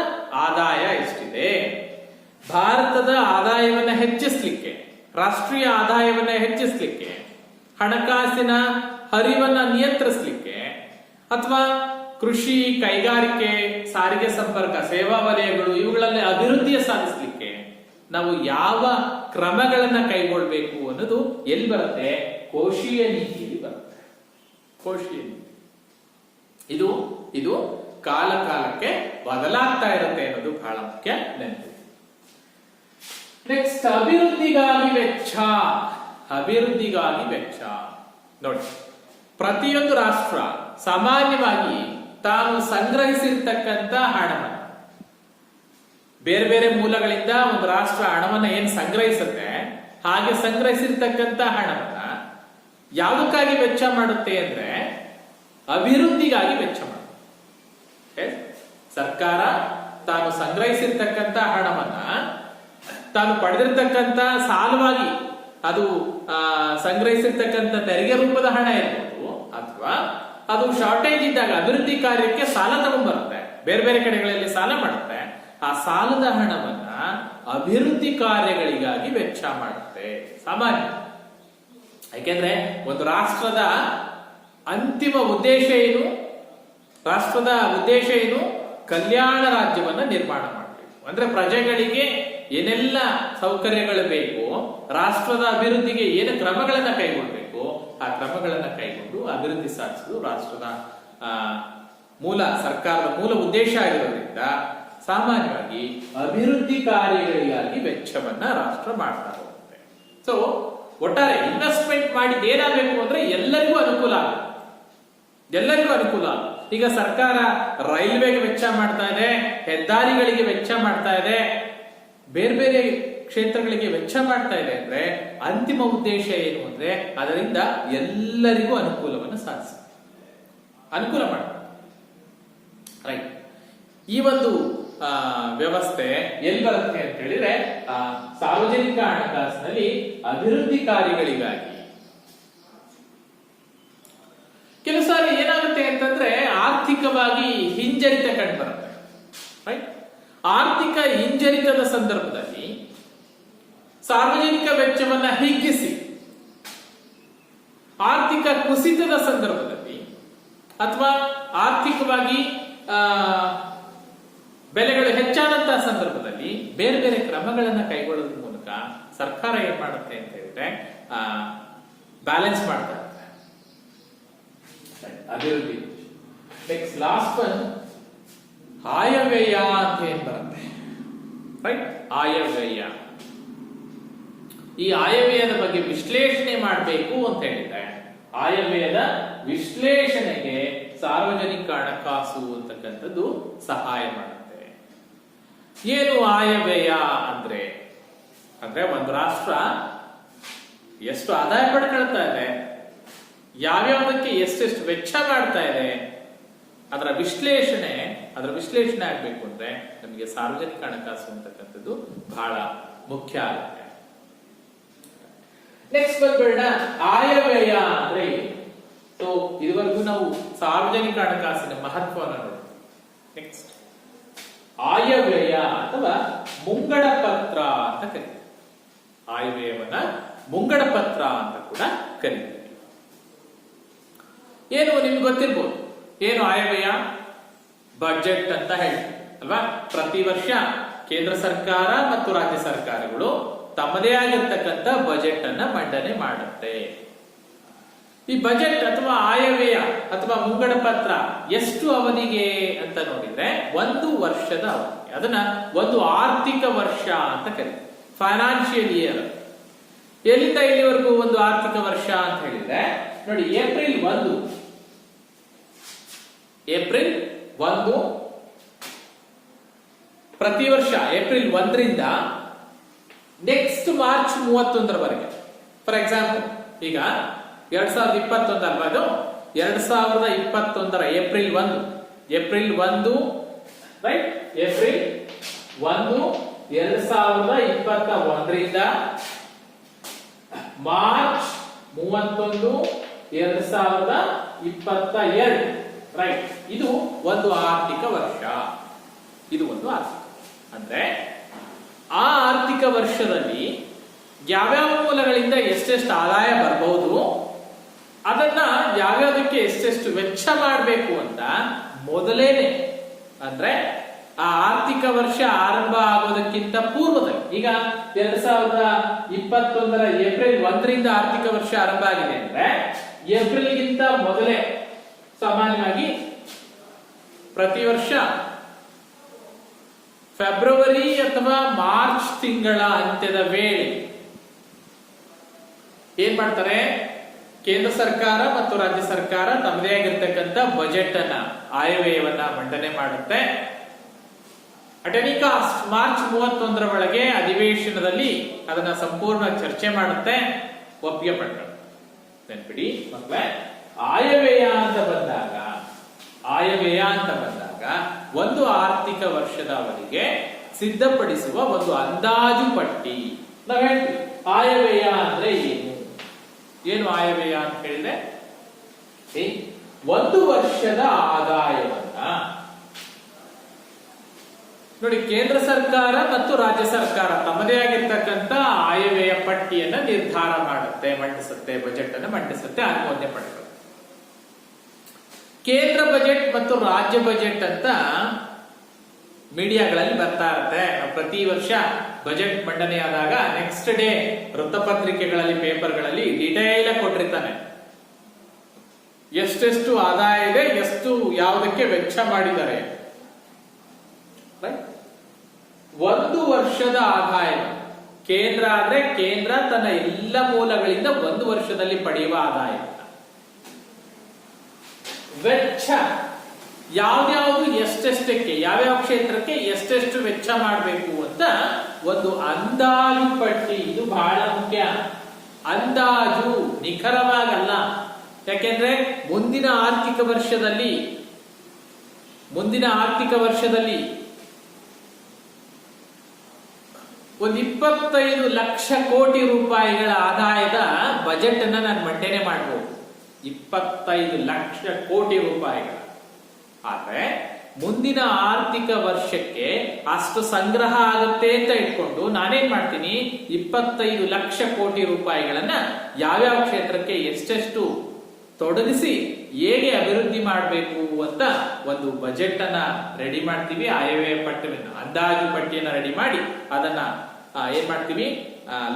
ಆದಾಯ ಎಷ್ಟಿದೆ, ಭಾರತದ ಆದಾಯವನ್ನ ಹೆಚ್ಚಿಸಲಿಕ್ಕೆ, ರಾಷ್ಟ್ರೀಯ ಆದಾಯವನ್ನ ಹೆಚ್ಚಿಸಲಿಕ್ಕೆ, ಹಣಕಾಸಿನ ಹರಿವನ್ನ ನಿಯಂತ್ರಿಸಲಿಕ್ಕೆ ಅಥವಾ ಕೃಷಿ, ಕೈಗಾರಿಕೆ, ಸಾರಿಗೆ ಸಂಪರ್ಕ, ಸೇವಾ ವಲಯಗಳು ಇವುಗಳಲ್ಲಿ ಅಭಿವೃದ್ಧಿಯ ಸಾಧಿಸಲಿಕ್ಕೆ ನಾವು ಯಾವ ಕ್ರಮಗಳನ್ನ ಕೈಗೊಳ್ಳಬೇಕು ಅನ್ನೋದು ಎಲ್ಲಿ ಬರುತ್ತೆ? ಕೋಶೀಯ ನೀತಿಯಲ್ಲಿ ಬರುತ್ತೆ. ಕೋಶೀಯ ನೀತಿ ಇದು ಕಾಲ ಕಾಲಕ್ಕೆ ಬದಲಾಗ್ತಾ ಇರುತ್ತೆ ಅನ್ನೋದು ಬಹಳ ಮುಖ್ಯ ನೆನಪು. ನೆಕ್ಸ್ಟ್, ಅಭಿವೃದ್ಧಿಗಾಗಿ ವೆಚ್ಚ. ಅಭಿವೃದ್ಧಿಗಾಗಿ ವೆಚ್ಚ ನೋಡಿ, ಪ್ರತಿಯೊಂದು ರಾಷ್ಟ್ರ ಸಾಮಾನ್ಯವಾಗಿ ತಾನು ಸಂಗ್ರಹಿಸಿರ್ತಕ್ಕಂಥ ಹಣವನ್ನು ಬೇರೆ ಬೇರೆ ಮೂಲಗಳಿಂದ ಒಂದು ರಾಷ್ಟ್ರ ಹಣವನ್ನ ಏನ್ ಸಂಗ್ರಹಿಸುತ್ತೆ, ಹಾಗೆ ಸಂಗ್ರಹಿಸಿರ್ತಕ್ಕಂಥ ಹಣವನ್ನ ಯಾವುದಕ್ಕಾಗಿ ವೆಚ್ಚ ಮಾಡುತ್ತೆ ಅಂದ್ರೆ ಅಭಿವೃದ್ಧಿಗಾಗಿ ವೆಚ್ಚ ಮಾಡುತ್ತೆ. ಸರ್ಕಾರ ತಾನು ಸಂಗ್ರಹಿಸಿರ್ತಕ್ಕಂಥ ಹಣವನ್ನ ತಾನು ಪಡೆದಿರ್ತಕ್ಕಂಥ ಸಾಲವಾಗಿ, ಅದು ಸಂಗ್ರಹಿಸಿರ್ತಕ್ಕಂಥ ತೆರಿಗೆ ರೂಪದ ಹಣ ಇರ್ಬೋದು ಅಥವಾ ಅದು ಶಾರ್ಟೇಜ್ ಇದ್ದಾಗ ಅಭಿವೃದ್ಧಿ ಕಾರ್ಯಕ್ಕೆ ಸಾಲ ತಗೊಂಡ್ಬರುತ್ತೆ, ಬೇರೆ ಬೇರೆ ಕಡೆಗಳಲ್ಲಿ ಸಾಲ ಮಾಡುತ್ತೆ. ಆ ಸಾಲದ ಹಣವನ್ನ ಅಭಿವೃದ್ಧಿ ಕಾರ್ಯಗಳಿಗಾಗಿ ವೆಚ್ಚ ಮಾಡುತ್ತೆ ಸಾಮಾನ್ಯ. ಯಾಕೆಂದ್ರೆ ಒಂದು ರಾಷ್ಟ್ರದ ಅಂತಿಮ ಉದ್ದೇಶ ಏನು? ರಾಷ್ಟ್ರದ ಉದ್ದೇಶ ಏನು? ಕಲ್ಯಾಣ ರಾಜ್ಯವನ್ನ ನಿರ್ಮಾಣ ಮಾಡಬೇಕು. ಅಂದ್ರೆ ಪ್ರಜೆಗಳಿಗೆ ಏನೆಲ್ಲ ಸೌಕರ್ಯಗಳು ಬೇಕು, ರಾಷ್ಟ್ರದ ಅಭಿವೃದ್ಧಿಗೆ ಏನು ಕ್ರಮಗಳನ್ನ ಕೈಗೊಳ್ಳಬೇಕು, ಆ ಕ್ರಮಗಳನ್ನ ಕೈಗೊಂಡು ಅಭಿವೃದ್ಧಿ ಸಾಧಿಸುವುದು ರಾಷ್ಟ್ರದ ಸರ್ಕಾರದ ಮೂಲ ಉದ್ದೇಶ ಆಗಿರೋದ್ರಿಂದ ಸಾಮಾನ್ಯವಾಗಿ ಅಭಿವೃದ್ಧಿ ಕಾರ್ಯಗಳಿಗಾಗಿ ವೆಚ್ಚವನ್ನ ರಾಷ್ಟ್ರ ಮಾಡ್ತಾ ಹೋಗುತ್ತೆ. ಸೊ ಒಟ್ಟಾರೆ ಇನ್ವೆಸ್ಟ್ಮೆಂಟ್ ಮಾಡಿದ ಏನಾಗಬೇಕು ಅಂದ್ರೆ ಎಲ್ಲರಿಗೂ ಅನುಕೂಲ ಆಗುತ್ತೆ, ಎಲ್ಲರಿಗೂ ಅನುಕೂಲ ಆಗುತ್ತೆ. ಈಗ ಸರ್ಕಾರ ರೈಲ್ವೆಗೆ ವೆಚ್ಚ ಮಾಡ್ತಾ ಇದೆ, ಹೆದ್ದಾರಿಗಳಿಗೆ ವೆಚ್ಚ ಮಾಡ್ತಾ ಇದೆ, ಬೇರೆ ಬೇರೆ ಕ್ಷೇತ್ರಗಳಿಗೆ ವೆಚ್ಚ ಮಾಡ್ತಾ ಇದೆ ಅಂದ್ರೆ ಅಂತಿಮ ಉದ್ದೇಶ ಏನು ಅಂದ್ರೆ ಅದರಿಂದ ಎಲ್ಲರಿಗೂ ಅನುಕೂಲವನ್ನು ಸಾಧಿಸ ಅನುಕೂಲ ಮಾಡ್ತಾರೆ. ರೈಟ್, ಈ ಒಂದು ವ್ಯವಸ್ಥೆ ಎಲ್ಲಿ ಬರುತ್ತೆ ಅಂತ ಹೇಳಿದ್ರೆ ಸಾರ್ವಜನಿಕ ಹಣಕಾಸಿನಲ್ಲಿ ಅಭಿವೃದ್ಧಿ ಕಾರ್ಯಗಳಿಗಾಗಿ. ಕೆಲವು ಸಾರಿ ಏನಾಗುತ್ತೆ ಅಂತಂದ್ರೆ ಆರ್ಥಿಕವಾಗಿ ಹಿಂಜರಿತ ಕಂಡು ಬರುತ್ತೆ. ರೈಟ್, ಆರ್ಥಿಕ ಹಿಂಜರಿತದ ಸಂದರ್ಭದಲ್ಲಿ ಸಾರ್ವಜನಿಕ ವೆಚ್ಚವನ್ನ ಹಿಗ್ಗಿಸಿ ಆರ್ಥಿಕ ಕುಸಿತದ ಸಂದರ್ಭದಲ್ಲಿ ಅಥವಾ ಆರ್ಥಿಕವಾಗಿ ಬೆಲೆಗಳು ಹೆಚ್ಚಾದಂತಹ ಸಂದರ್ಭದಲ್ಲಿ ಬೇರೆ ಬೇರೆ ಕ್ರಮಗಳನ್ನು ಕೈಗೊಳ್ಳೋದ್ರ ಮೂಲಕ ಸರ್ಕಾರ ಏನ್ ಮಾಡುತ್ತೆ ಅಂತ ಹೇಳಿದ್ರೆ ಬ್ಯಾಲೆನ್ಸ್ ಮಾಡ್ತಾ ಇರುತ್ತೆ ಅಭಿವೃದ್ಧಿ. ನೆಕ್ಸ್ಟ್ ಲಾಸ್ಟ್ ಒನ್ ಆಯವ್ಯಯ ಅಂತ ಏನ್ ಬರುತ್ತೆ, ರೈಟ್? ಆಯವ್ಯಯ. ಈ ಆಯವ್ಯಯದ ಬಗ್ಗೆ ವಿಶ್ಲೇಷಣೆ ಮಾಡಬೇಕು ಅಂತ ಹೇಳಿದ್ರೆ ಆಯವ್ಯಯದ ವಿಶ್ಲೇಷಣೆಗೆ ಸಾರ್ವಜನಿಕ ಹಣಕಾಸು ಅಂತಕ್ಕಂಥದ್ದು ಸಹಾಯ ಮಾಡುತ್ತೆ. ಏನು ಆಯವ್ಯಯ ಅಂದ್ರೆ ಒಂದು ರಾಷ್ಟ್ರ ಎಷ್ಟು ಆದಾಯ ಪಡ್ಕೊಳ್ತಾ ಇದೆ, ಯಾವ್ಯಾವುದಕ್ಕೆ ಎಷ್ಟೆಷ್ಟು ವೆಚ್ಚ ಮಾಡ್ತಾ ಇದೆ, ಅದರ ವಿಶ್ಲೇಷಣೆ ಆಗ್ಬೇಕು ಅಂದ್ರೆ ನಮಗೆ ಸಾರ್ವಜನಿಕ ಹಣಕಾಸು ಅಂತಕ್ಕಂಥದ್ದು ಬಹಳ ಮುಖ್ಯ ಆಗುತ್ತೆ. ನೆಕ್ಸ್ಟ್ ಬಂದ್ಬೇಡ ಆಯವ್ಯಯ ಅಂದ್ರೆ ಸೊ ಇದುವರೆಗೂ ನಾವು ಸಾರ್ವಜನಿಕ ಹಣಕಾಸಿನ ಮಹತ್ವವನ್ನು ನೋಡಿದ್ವಿ. ನೆಕ್ಸ್ಟ್ ಆಯವ್ಯಯ ಅಥವಾ ಮುಂಗಡ ಪತ್ರ ಅಂತ ಕರೀತೀವಿ. ಆಯವ್ಯಯವನ್ನ ಮುಂಗಡ ಪತ್ರ ಅಂತ ಕೂಡ ಕರೀತೀವಿ. ಏನು ನಿಮ್ಗೆ ಗೊತ್ತಿರ್ಬೋದು, ಏನು ಆಯವ್ಯಯ? ಬಜೆಟ್ ಅಂತ ಹೇಳ್ತೀವಿ ಅಲ್ವಾ? ಪ್ರತಿ ವರ್ಷ ಕೇಂದ್ರ ಸರ್ಕಾರ ಮತ್ತು ರಾಜ್ಯ ಸರ್ಕಾರಗಳು ತಮ್ಮದೇ ಆಗಿರ್ತಕ್ಕಂಥ ಬಜೆಟ್ ಅನ್ನ ಮಂಡನೆ ಮಾಡುತ್ತೆ. ಈ ಬಜೆಟ್ ಅಥವಾ ಆಯವ್ಯಯ ಅಥವಾ ಮುಂಗಡ ಪತ್ರ ಎಷ್ಟು ಅವಧಿಗೆ ಅಂತ ನೋಡಿದ್ರೆ 1 ವರ್ಷದ ಅವಧಿ. ಅದನ್ನ ಒಂದು ಆರ್ಥಿಕ ವರ್ಷ ಅಂತ ಕರೀತೀವಿ, ಫೈನಾನ್ಷಿಯಲ್ ಇಯರ್. ಎಲ್ಲಿಂದ ಇಲ್ಲಿವರೆಗೂ ಒಂದು ಆರ್ಥಿಕ ವರ್ಷ ಅಂತ ಹೇಳಿದ್ರೆ ನೋಡಿ, ಏಪ್ರಿಲ್ 1 ಪ್ರತಿ ವರ್ಷ ಏಪ್ರಿಲ್ 1ರಿಂದ ನೆಕ್ಸ್ಟ್ ಮಾರ್ಚ್ 31ರವರೆಗೆ. ಫಾರ್ ಎಕ್ಸಾಂಪಲ್ ಈಗ 2021 ಅಲ್ವಾ, ಅದು 2021ರ ಏಪ್ರಿಲ್ 1 ರೈಟ್? ಏಪ್ರಿಲ್ 1 2021ರಿಂದ ಮಾರ್ಚ್ 31 2022 ರೈಟ್? ಇದು ಒಂದು ಆರ್ಥಿಕ ವರ್ಷ. ಅಂದ್ರೆ ಆ ಆರ್ಥಿಕ ವರ್ಷದಲ್ಲಿ ಯಾವ್ಯಾವ ಮೂಲಗಳಿಂದ ಎಷ್ಟೆಷ್ಟು ಆದಾಯ ಬರಬಹುದು, ಅದನ್ನ ಯಾವ್ಯಾವುದಕ್ಕೆ ಎಷ್ಟೆಷ್ಟು ವೆಚ್ಚ ಮಾಡಬೇಕು ಅಂತ ಮೊದಲೇನೆ, ಅಂದ್ರೆ ಆ ಆರ್ಥಿಕ ವರ್ಷ ಆರಂಭ ಆಗೋದಕ್ಕಿಂತ ಪೂರ್ವದಲ್ಲಿ, ಈಗ 2021ರ ಏಪ್ರಿಲ್ 1ರಿಂದ ಆರ್ಥಿಕ ವರ್ಷ ಆರಂಭ ಆಗಿದೆ ಅಂದ್ರೆ ಏಪ್ರಿಲ್ಗಿಂತ ಮೊದಲೇ ಸಾಮಾನ್ಯವಾಗಿ ಪ್ರತಿ ವರ್ಷ ಫೆಬ್ರವರಿ ಅಥವಾ ಮಾರ್ಚ್ ತಿಂಗಳ ಅಂತ್ಯದ ವೇಳೆ ಏನ್ ಮಾಡ್ತಾರೆ, ಕೇಂದ್ರ ಸರ್ಕಾರ ಮತ್ತು ರಾಜ್ಯ ಸರ್ಕಾರ ತಮ್ಮದೇ ಆಗಿರ್ತಕ್ಕಂಥ ಬಜೆಟ್ ಅನ್ನ, ಆಯವ್ಯಯವನ್ನ ಮಂಡನೆ ಮಾಡುತ್ತೆ. ಅಟ್ ಎನಿ ಕಾಸ್ಟ್ ಮಾರ್ಚ್ 31ರ ಒಳಗೆ ಅಧಿವೇಶನದಲ್ಲಿ ಅದನ್ನ ಸಂಪೂರ್ಣ ಚರ್ಚೆ ಮಾಡುತ್ತೆ, ಒಪ್ಪಿಗೆ ಪಡ್ಕೊಳ್ಳುತ್ತೆ. ನೆನ್ಪಿಡಿ ಮಕ್ಕಳೇ, ಆಯವ್ಯಯ ಅಂತ ಬಂದಾಗ ಒಂದು ಆರ್ಥಿಕ ವರ್ಷದ ಅವಧಿಗೆ ಸಿದ್ಧಪಡಿಸುವ ಒಂದು ಅಂದಾಜು ಪಟ್ಟಿ. ನಾವ್ ಹೇಳ್ತೀವಿ ಆಯವ್ಯಯ ಅಂದ್ರೆ ಏನು ಆಯವ್ಯಯ ಅಂತ ಹೇಳಿದ್ರೆ ಒಂದು ವರ್ಷದ ಆದಾಯವನ್ನ ನೋಡಿ, ಕೇಂದ್ರ ಸರ್ಕಾರ ಮತ್ತು ರಾಜ್ಯ ಸರ್ಕಾರ ತಮ್ಮದೇ ಆಗಿರ್ತಕ್ಕಂಥ ಆಯವ್ಯಯ ಪಟ್ಟಿಯನ್ನ ನಿರ್ಧಾರ ಮಾಡುತ್ತೆ, ಮಂಡಿಸುತ್ತೆ, ಬಜೆಟ್ ಅನ್ನು ಮಂಡಿಸುತ್ತೆ, ಅನುಮೋದನೆ ಪಡೆಯುತ್ತೆ. ಕೇಂದ್ರ ಬಜೆಟ್ ಮತ್ತು ರಾಜ್ಯ ಬಜೆಟ್ ಅಂತ ಮೀಡಿಯಾಗಳಲ್ಲಿ ಬರ್ತಾ ಇರುತ್ತೆ. ಪ್ರತಿ ವರ್ಷ ಬಜೆಟ್ ಮಂಡನೆಯಾದಾಗ ನೆಕ್ಸ್ಟ್ ಡೇ ವೃತ್ತಪತ್ರಿಕೆಗಳಲ್ಲಿ, ಪೇಪರ್ಗಳಲ್ಲಿ ಡೀಟೇಲ್ ಆಗಿ ಕೊಟ್ಟಿರ್ತಾನೆ, ಎಷ್ಟೆಷ್ಟು ಆದಾಯ ಇದೆ, ಎಷ್ಟು ಯಾವುದಕ್ಕೆ ವೆಚ್ಚ ಮಾಡಿದ್ದಾರೆ. ಒಂದು ವರ್ಷದ ಆದಾಯ ಕೇಂದ್ರ ಆದ್ರೆ ಕೇಂದ್ರ ತನ್ನ ಎಲ್ಲ ಮೂಲಗಳಿಂದ ಒಂದು ವರ್ಷದಲ್ಲಿ ಪಡೆಯುವ ಆದಾಯ. ವೆಚ್ಚ ಯಾವ್ಯಾವುದು ಎಷ್ಟೆಷ್ಟಕ್ಕೆ, ಯಾವ್ಯಾವ ಕ್ಷೇತ್ರಕ್ಕೆ ಎಷ್ಟೆಷ್ಟು ವೆಚ್ಚ ಮಾಡಬೇಕು ಅಂತ ಒಂದು ಅಂದಾಜು ಪಟ್ಟಿ. ಇದು ಬಹಳ ಮುಖ್ಯ. ಅಂದಾಜು, ನಿಖರವಾಗಲ್ಲ. ಯಾಕೆಂದ್ರೆ ಮುಂದಿನ ಆರ್ಥಿಕ ವರ್ಷದಲ್ಲಿ ಒಂದು 25 ಲಕ್ಷ ಕೋಟಿ ರೂಪಾಯಿಗಳ ಆದಾಯದ ಬಜೆಟ್ ಅನ್ನ ನಾನು ಮಂಡನೆ ಮಾಡಬಹುದು. 25 ಲಕ್ಷ ಕೋಟಿ ರೂಪಾಯಿಗಳ. ಆದ್ರೆ ಮುಂದಿನ ಆರ್ಥಿಕ ವರ್ಷಕ್ಕೆ ಅಷ್ಟು ಸಂಗ್ರಹ ಆಗುತ್ತೆ ಅಂತ ಇಟ್ಕೊಂಡು ನಾನೇನ್ ಮಾಡ್ತೀನಿ, 25 ಲಕ್ಷ ಕೋಟಿ ರೂಪಾಯಿಗಳನ್ನ ಯಾವ್ಯಾವ ಕ್ಷೇತ್ರಕ್ಕೆ ಎಷ್ಟೆಷ್ಟು ತೊಡಗಿಸಿ ಹೇಗೆ ಅಭಿವೃದ್ಧಿ ಮಾಡಬೇಕು ಅಂತ ಒಂದು ಬಜೆಟ್ ಅನ್ನ ರೆಡಿ ಮಾಡ್ತೀವಿ. ಆಯವ್ಯಯ ಪಟ್ಟಿಯನ್ನು, ಅಂದಾಜು ಪಟ್ಟಿಯನ್ನ ರೆಡಿ ಮಾಡಿ ಅದನ್ನ ಏನ್ ಮಾಡ್ತೀವಿ,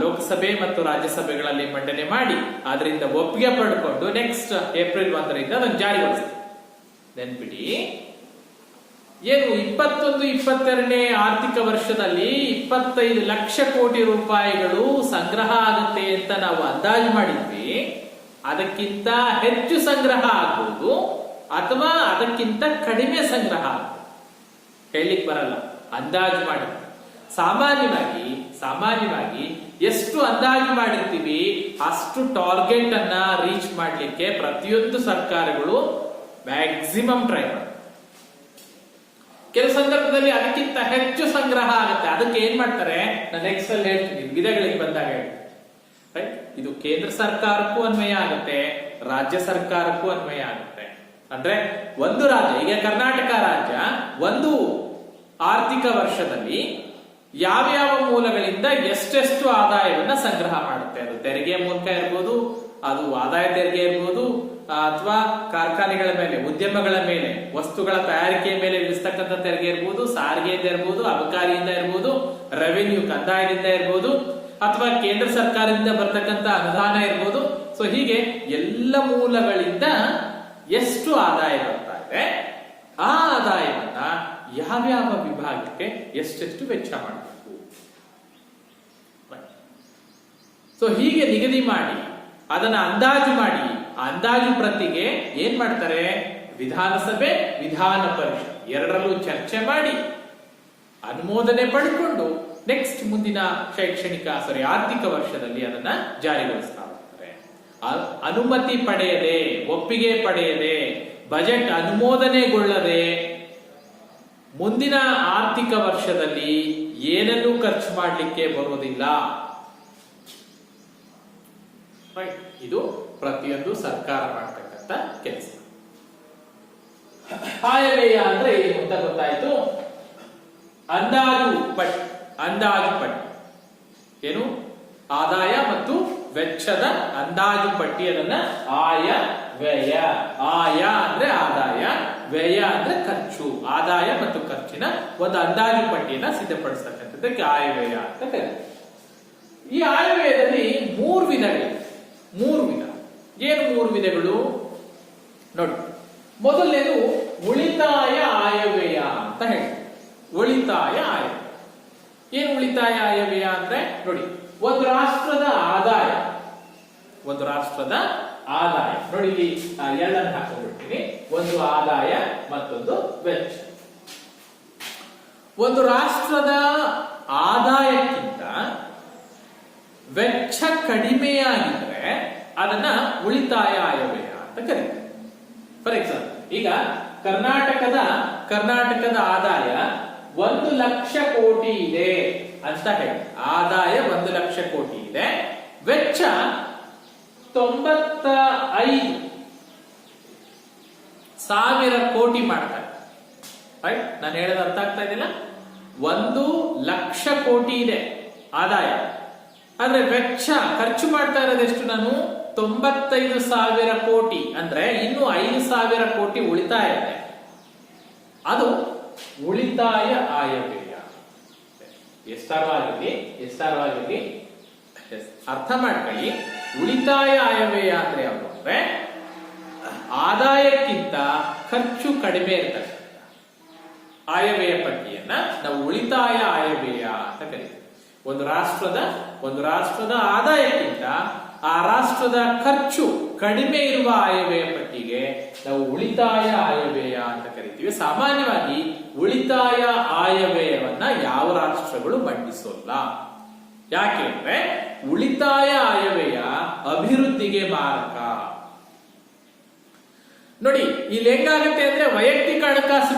ಲೋಕಸಭೆ ಮತ್ತು ರಾಜ್ಯಸಭೆಗಳಲ್ಲಿ ಮಂಡನೆ ಮಾಡಿ ಅದರಿಂದ ಒಪ್ಪಿಗೆ ಪಡ್ಕೊಂಡು ನೆಕ್ಸ್ಟ್ ಏಪ್ರಿಲ್ 1ರಿಂದ ಅದನ್ನು ಜಾರಿಗೊಳಿಸ್ತೀವಿ. ನೆನ್ಪಿಡಿ, ಏನು 21-22ನೇ ಆರ್ಥಿಕ ವರ್ಷದಲ್ಲಿ 25 ಲಕ್ಷ ಕೋಟಿ ರೂಪಾಯಿಗಳು ಸಂಗ್ರಹ ಆಗುತ್ತೆ ಅಂತ ನಾವು ಅಂದಾಜು ಮಾಡಿದ್ವಿ. ಅದಕ್ಕಿಂತ ಹೆಚ್ಚು ಸಂಗ್ರಹ ಆಗ್ಬೋದು ಅಥವಾ ಅದಕ್ಕಿಂತ ಕಡಿಮೆ ಸಂಗ್ರಹ ಆಗ್ಬೋದು, ಹೇಳಲಿಕ್ಕೆ ಬರಲ್ಲ, ಅಂದಾಜು ಮಾಡಿ. ಸಾಮಾನ್ಯವಾಗಿ ಎಷ್ಟು ಅಂದಾಜು ಮಾಡಿರ್ತೀವಿ ಅಷ್ಟು ಟಾರ್ಗೆಟ್ ಅನ್ನ ರೀಚ್ ಮಾಡಲಿಕ್ಕೆ ಪ್ರತಿಯೊಂದು ಸರ್ಕಾರಗಳು ಮ್ಯಾಕ್ಸಿಮಮ್ ಟ್ರೈ ಮಾಡ್ತಾರೆ. ಕೆಲವು ಸಂದರ್ಭದಲ್ಲಿ ಅದಕ್ಕಿಂತ ಹೆಚ್ಚು ಸಂಗ್ರಹ ಆಗುತ್ತೆ. ಅದಕ್ಕೆ ಏನ್ ಮಾಡ್ತಾರೆ, ನಾನು ನೆಕ್ಸ್ಟ್ ಅಲ್ಲಿ ಹೇಳ್ತೀನಿ, ವಿಧಗಳಿಗೆ ಬಂದಾಗ ಹೇಳ್ತೀನಿ. ರೈಟ್, ಇದು ಕೇಂದ್ರ ಸರ್ಕಾರಕ್ಕೂ ಅನ್ವಯ ಆಗುತ್ತೆ, ರಾಜ್ಯ ಸರ್ಕಾರಕ್ಕೂ ಅನ್ವಯ ಆಗುತ್ತೆ. ಅಂದ್ರೆ ಒಂದು ರಾಜ್ಯ, ಈಗ ಕರ್ನಾಟಕ ರಾಜ್ಯ ಒಂದು ಆರ್ಥಿಕ ವರ್ಷದಲ್ಲಿ ಯಾವ್ಯಾವ ಮೂಲಗಳಿಂದ ಎಷ್ಟೆಷ್ಟು ಆದಾಯವನ್ನ ಸಂಗ್ರಹ ಮಾಡುತ್ತೆ. ಅದು ತೆರಿಗೆ ಮೂಲಕ ಇರ್ಬೋದು, ಅದು ಆದಾಯ ತೆರಿಗೆ ಇರ್ಬೋದು, ಅಥವಾ ಕಾರ್ಖಾನೆಗಳ ಮೇಲೆ, ಉದ್ಯಮಗಳ ಮೇಲೆ, ವಸ್ತುಗಳ ತಯಾರಿಕೆಯ ಮೇಲೆ ವಿಧಿಸ್ತಕ್ಕಂಥ ತೆರಿಗೆ ಇರ್ಬೋದು, ಸಾರಿಗೆಯಿಂದ ಇರ್ಬೋದು, ಅಬಕಾರಿಯಿಂದ ಇರ್ಬೋದು, ರೆವಿನ್ಯೂ ಕಂದಾಯದಿಂದ ಇರ್ಬೋದು, ಅಥವಾ ಕೇಂದ್ರ ಸರ್ಕಾರದಿಂದ ಬರ್ತಕ್ಕಂಥ ಅನುದಾನ ಇರ್ಬೋದು. ಸೊ ಹೀಗೆ ಎಲ್ಲ ಮೂಲಗಳಿಂದ ಎಷ್ಟು ಆದಾಯ ಬರ್ತಾ ಇದೆ, ಆ ಆದಾಯವನ್ನ ಯಾವ್ಯಾವ ವಿಭಾಗಕ್ಕೆ ಎಷ್ಟೆಷ್ಟು ವೆಚ್ಚ ಮಾಡಬೇಕು. ಸೊ ಹೀಗೆ ನಿಗದಿ ಮಾಡಿ ಅದನ್ನ ಅಂದಾಜು ಮಾಡಿ, ಅಂದಾಜು ಪ್ರತಿಗೆ ಏನ್ ಮಾಡ್ತಾರೆ, ವಿಧಾನಸಭೆ, ವಿಧಾನ ಪರಿಷತ್ ಎರಡರಲ್ಲೂ ಚರ್ಚೆ ಮಾಡಿ ಅನುಮೋದನೆ ಪಡ್ಕೊಂಡು ನೆಕ್ಸ್ಟ್ ಮುಂದಿನ ಆರ್ಥಿಕ ವರ್ಷದಲ್ಲಿ ಅದನ್ನ ಜಾರಿಗೊಳಿಸ್ತಾ ಹೋಗ್ತಾರೆ. ಅನುಮತಿ ಪಡೆಯದೆ, ಒಪ್ಪಿಗೆ ಪಡೆಯದೆ, ಬಜೆಟ್ ಅನುಮೋದನೆಗೊಳ್ಳದೆ ಮುಂದಿನ ಆರ್ಥಿಕ ವರ್ಷದಲ್ಲಿ ಏನನ್ನೂ ಖರ್ಚು ಮಾಡಲಿಕ್ಕೆ ಬರುವುದಿಲ್ಲ. ಇದು ಪ್ರತಿಯೊಂದು ಸರ್ಕಾರ ಮಾಡತಕ್ಕಂತ ಕೆಲಸ. ಆಯವ್ಯಯ ಅಂದ್ರೆ ಏನು ಅಂತ ಗೊತ್ತಾಯ್ತು. ಅಂದಾಜು ಪಟ್ಟಿ ಏನು, ಆದಾಯ ಮತ್ತು ವೆಚ್ಚದ ಅಂದಾಜು ಪಟ್ಟಿ, ಅದನ್ನ ಆಯವ್ಯಯ. ಆಯ ಅಂದ್ರೆ ಆದಾಯ, ವ್ಯಯ ಅಂದ್ರೆ ಖರ್ಚು. ಆದಾಯ ಮತ್ತು ಖರ್ಚಿನ ಒಂದು ಅಂದಾಜು ಪಟ್ಟಿಯನ್ನ ಸಿದ್ಧಪಡಿಸತಕ್ಕಂಥದ್ದಕ್ಕೆ ಆಯವ್ಯಯ ಅಂತ ಕರೀತಾರೆ. ಈ ಆಯವ್ಯಯದಲ್ಲಿ ಮೂರು ವಿಧಗಳು. ಏನು ಮೂರು ವಿಧಗಳು ನೋಡಿ. ಮೊದಲನೇದು ಉಳಿತಾಯ ಆಯವ್ಯಯ ಅಂತ ಹೇಳಿ. ಉಳಿತಾಯ ಆಯವ್ಯಯ ಏನು? ಉಳಿತಾಯ ಆಯವ್ಯಯ ಅಂದ್ರೆ ನೋಡಿ, ಒಂದು ರಾಷ್ಟ್ರದ ಆದಾಯ ನೋಡಿ, ಇಲ್ಲಿ ಎರಡನ್ನು ಹಾಕೊಂಡ್ಬಿಡ್ತೀನಿ. ಒಂದು ಆದಾಯ, ಮತ್ತೊಂದು ವೆಚ್ಚ. ಒಂದು ರಾಷ್ಟ್ರದ ಆದಾಯಕ್ಕಿಂತ ವೆಚ್ಚ ಕಡಿಮೆಯಾಗಿದ್ರೆ ಅದನ್ನ ಉಳಿತಾಯ ಆಯವ್ಯಯ ಅಂತ ಕರೀತಾರೆ. ಫಾರ್ ಎಕ್ಸಾಂಪಲ್, ಈಗ ಕರ್ನಾಟಕದ ಆದಾಯ 1 ಲಕ್ಷ ಕೋಟಿ ಇದೆ ಅಂತ ಹೇಳಿ. ಆದಾಯ 1 ಲಕ್ಷ ಕೋಟಿ ಇದೆ, ವೆಚ್ಚ 95,000 ಕೋಟಿ ಮಾಡ್ತಾರೆ. ರೈಟ್, ನಾನು ಹೇಳೋದು ಅರ್ಥ ಆಗ್ತಾ ಇದೆಯಲ್ಲ? 1 ಲಕ್ಷ ಕೋಟಿ ಇದೆ ಆದಾಯ, ಆದ್ರೆ ವೆಚ್ಚ ಖರ್ಚು ಮಾಡ್ತಾ ಇರೋದು ಎಷ್ಟು? ನಾನು 95,000 ಕೋಟಿ. ಅಂದ್ರೆ ಇನ್ನು 5,000 ಕೋಟಿ ಉಳಿತಾಯ ಇದೆ. ಅದು ಉಳಿತಾಯ ಆಯವ್ಯಯ. ಎಷ್ಟಾರವಾಗಿರ್ಲಿ ಅರ್ಥ ಮಾಡ್ಕೊಳ್ಳಿ. ಉಳಿತಾಯ ಆಯವ್ಯಯ ಅಂದ್ರೆ ಯಾವುದು ಅಂದ್ರೆ ಆದಾಯಕ್ಕಿಂತ ಖರ್ಚು ಕಡಿಮೆ ಇರ್ತದೆ. ಆಯವ್ಯಯ ಪಟ್ಟಿಯನ್ನ ನಾವು ಉಳಿತಾಯ ಆಯವ್ಯಯ ಅಂತ ಕರೀತೀವಿ. ಒಂದು ರಾಷ್ಟ್ರದ ಆದಾಯಕ್ಕಿಂತ ಆ ರಾಷ್ಟ್ರದ ಖರ್ಚು ಕಡಿಮೆ ಇರುವ ಆಯವ್ಯಯ ಪಟ್ಟಿಗೆ ನಾವು ಉಳಿತಾಯ ಆಯವ್ಯಯ ಅಂತ ಕರಿತೀವಿ. ಸಾಮಾನ್ಯವಾಗಿ ಉಳಿತಾಯ ಆಯವ್ಯಯವನ್ನ ಯಾವ ರಾಷ್ಟ್ರಗಳು ಮಂಡಿಸೋಲ್ಲ. ಯಾಕೆ ಅಂದ್ರೆ ಉಳಿತಾಯ ಆಯವ್ಯಯ ಅಭಿವೃದ್ಧಿಗೆ ಮಾರಕ. ನೋಡಿ, ಇಲ್ಲಿ ಹೆಂಗಾಗುತ್ತೆ ಅಂದ್ರೆ ವೈಯಕ್ತಿಕ ಹಣಕಾಸು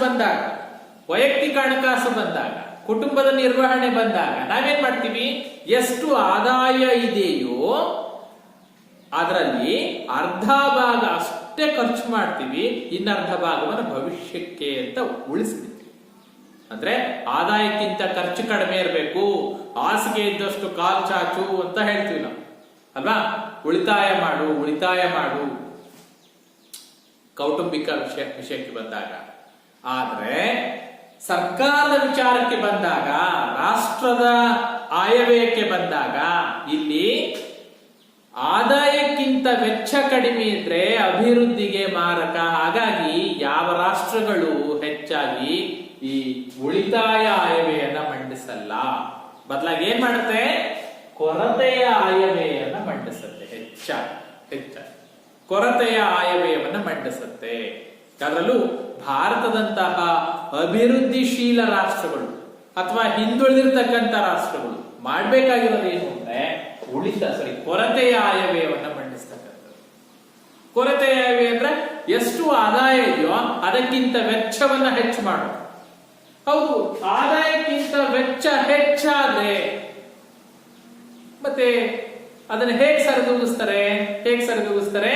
ಬಂದಾಗ, ಕುಟುಂಬದ ನಿರ್ವಹಣೆ ಬಂದಾಗ ನಾವೇನ್ ಮಾಡ್ತೀವಿ, ಎಷ್ಟು ಆದಾಯ ಇದೆಯೋ ಅದರಲ್ಲಿ ಅರ್ಧ ಭಾಗ ಅಷ್ಟೇ ಖರ್ಚು ಮಾಡ್ತೀವಿ, ಇನ್ನರ್ಧ ಭಾಗವನ್ನು ಭವಿಷ್ಯಕ್ಕೆ ಅಂತ ಉಳಿಸ್ತೀವಿ. ಅಂದ್ರೆ ಆದಾಯಕ್ಕಿಂತ ಖರ್ಚು ಕಡಿಮೆ ಇರಬೇಕು, ಹಾಸಿಗೆ ಇದ್ದಷ್ಟು ಕಾಲು ಚಾಚು ಅಂತ ಹೇಳ್ತೀವಿ ನಾವು ಅಲ್ವಾ. ಉಳಿತಾಯ ಮಾಡು ಕೌಟುಂಬಿಕ ವಿಷಯಕ್ಕೆ ಬಂದಾಗ. ಆದ್ರೆ ಸರ್ಕಾರದ ವಿಚಾರಕ್ಕೆ ಬಂದಾಗ, ರಾಷ್ಟ್ರದ ಆಯವ್ಯಯಕ್ಕೆ ಬಂದಾಗ, ಇಲ್ಲಿ ಆದಾಯಕ್ಕಿಂತ ವೆಚ್ಚ ಕಡಿಮೆ ಇದ್ರೆ ಅಭಿವೃದ್ಧಿಗೆ ಮಾರಕ. ಹಾಗಾಗಿ ಯಾವ ರಾಷ್ಟ್ರಗಳು ಹೆಚ್ಚಾಗಿ ಈ ಉಳಿತಾಯ ಆಯವ್ಯಯನ ಮಂಡಿಸಲ್ಲ, ಬದಲಾಗಿ ಏನ್ ಮಾಡುತ್ತೆ, ಕೊರತೆಯ ಆಯವ್ಯಯನ ಮಂಡಿಸುತ್ತೆ. ಹೆಚ್ಚ ಕೊರತೆಯ ಆಯವ್ಯಯವನ್ನ ಮಂಡಿಸುತ್ತೆ. ಅದರಲ್ಲೂ ಭಾರತದಂತಹ ಅಭಿವೃದ್ಧಿಶೀಲ ರಾಷ್ಟ್ರಗಳು ಅಥವಾ ಹಿಂದುಳಿದಿರ್ತಕ್ಕಂಥ ರಾಷ್ಟ್ರಗಳು ಮಾಡ್ಬೇಕಾಗಿರೋದು ಏನು ಅಂದ್ರೆ ಕೊರತೆಯ ಆಯವ್ಯಯವನ್ನ ಮಂಡಿಸ್ತಕ್ಕಂಥದ್ದು. ಕೊರತೆಯ ಆಯವ್ಯಯ ಅಂದ್ರೆ ಎಷ್ಟು ಆದಾಯ ಇದೆಯೋ ಅದಕ್ಕಿಂತ ವೆಚ್ಚವನ್ನ ಹೆಚ್ಚು ಮಾಡೋದು. ಹೌದು, ಆದಾಯಕ್ಕಿಂತ ವೆಚ್ಚ ಹೆಚ್ಚಾದ್ರೆ ಮತ್ತೆ ಅದನ್ನ ಹೇಗೆ ಸರಿದೂಗಿಸ್ತಾರೆ?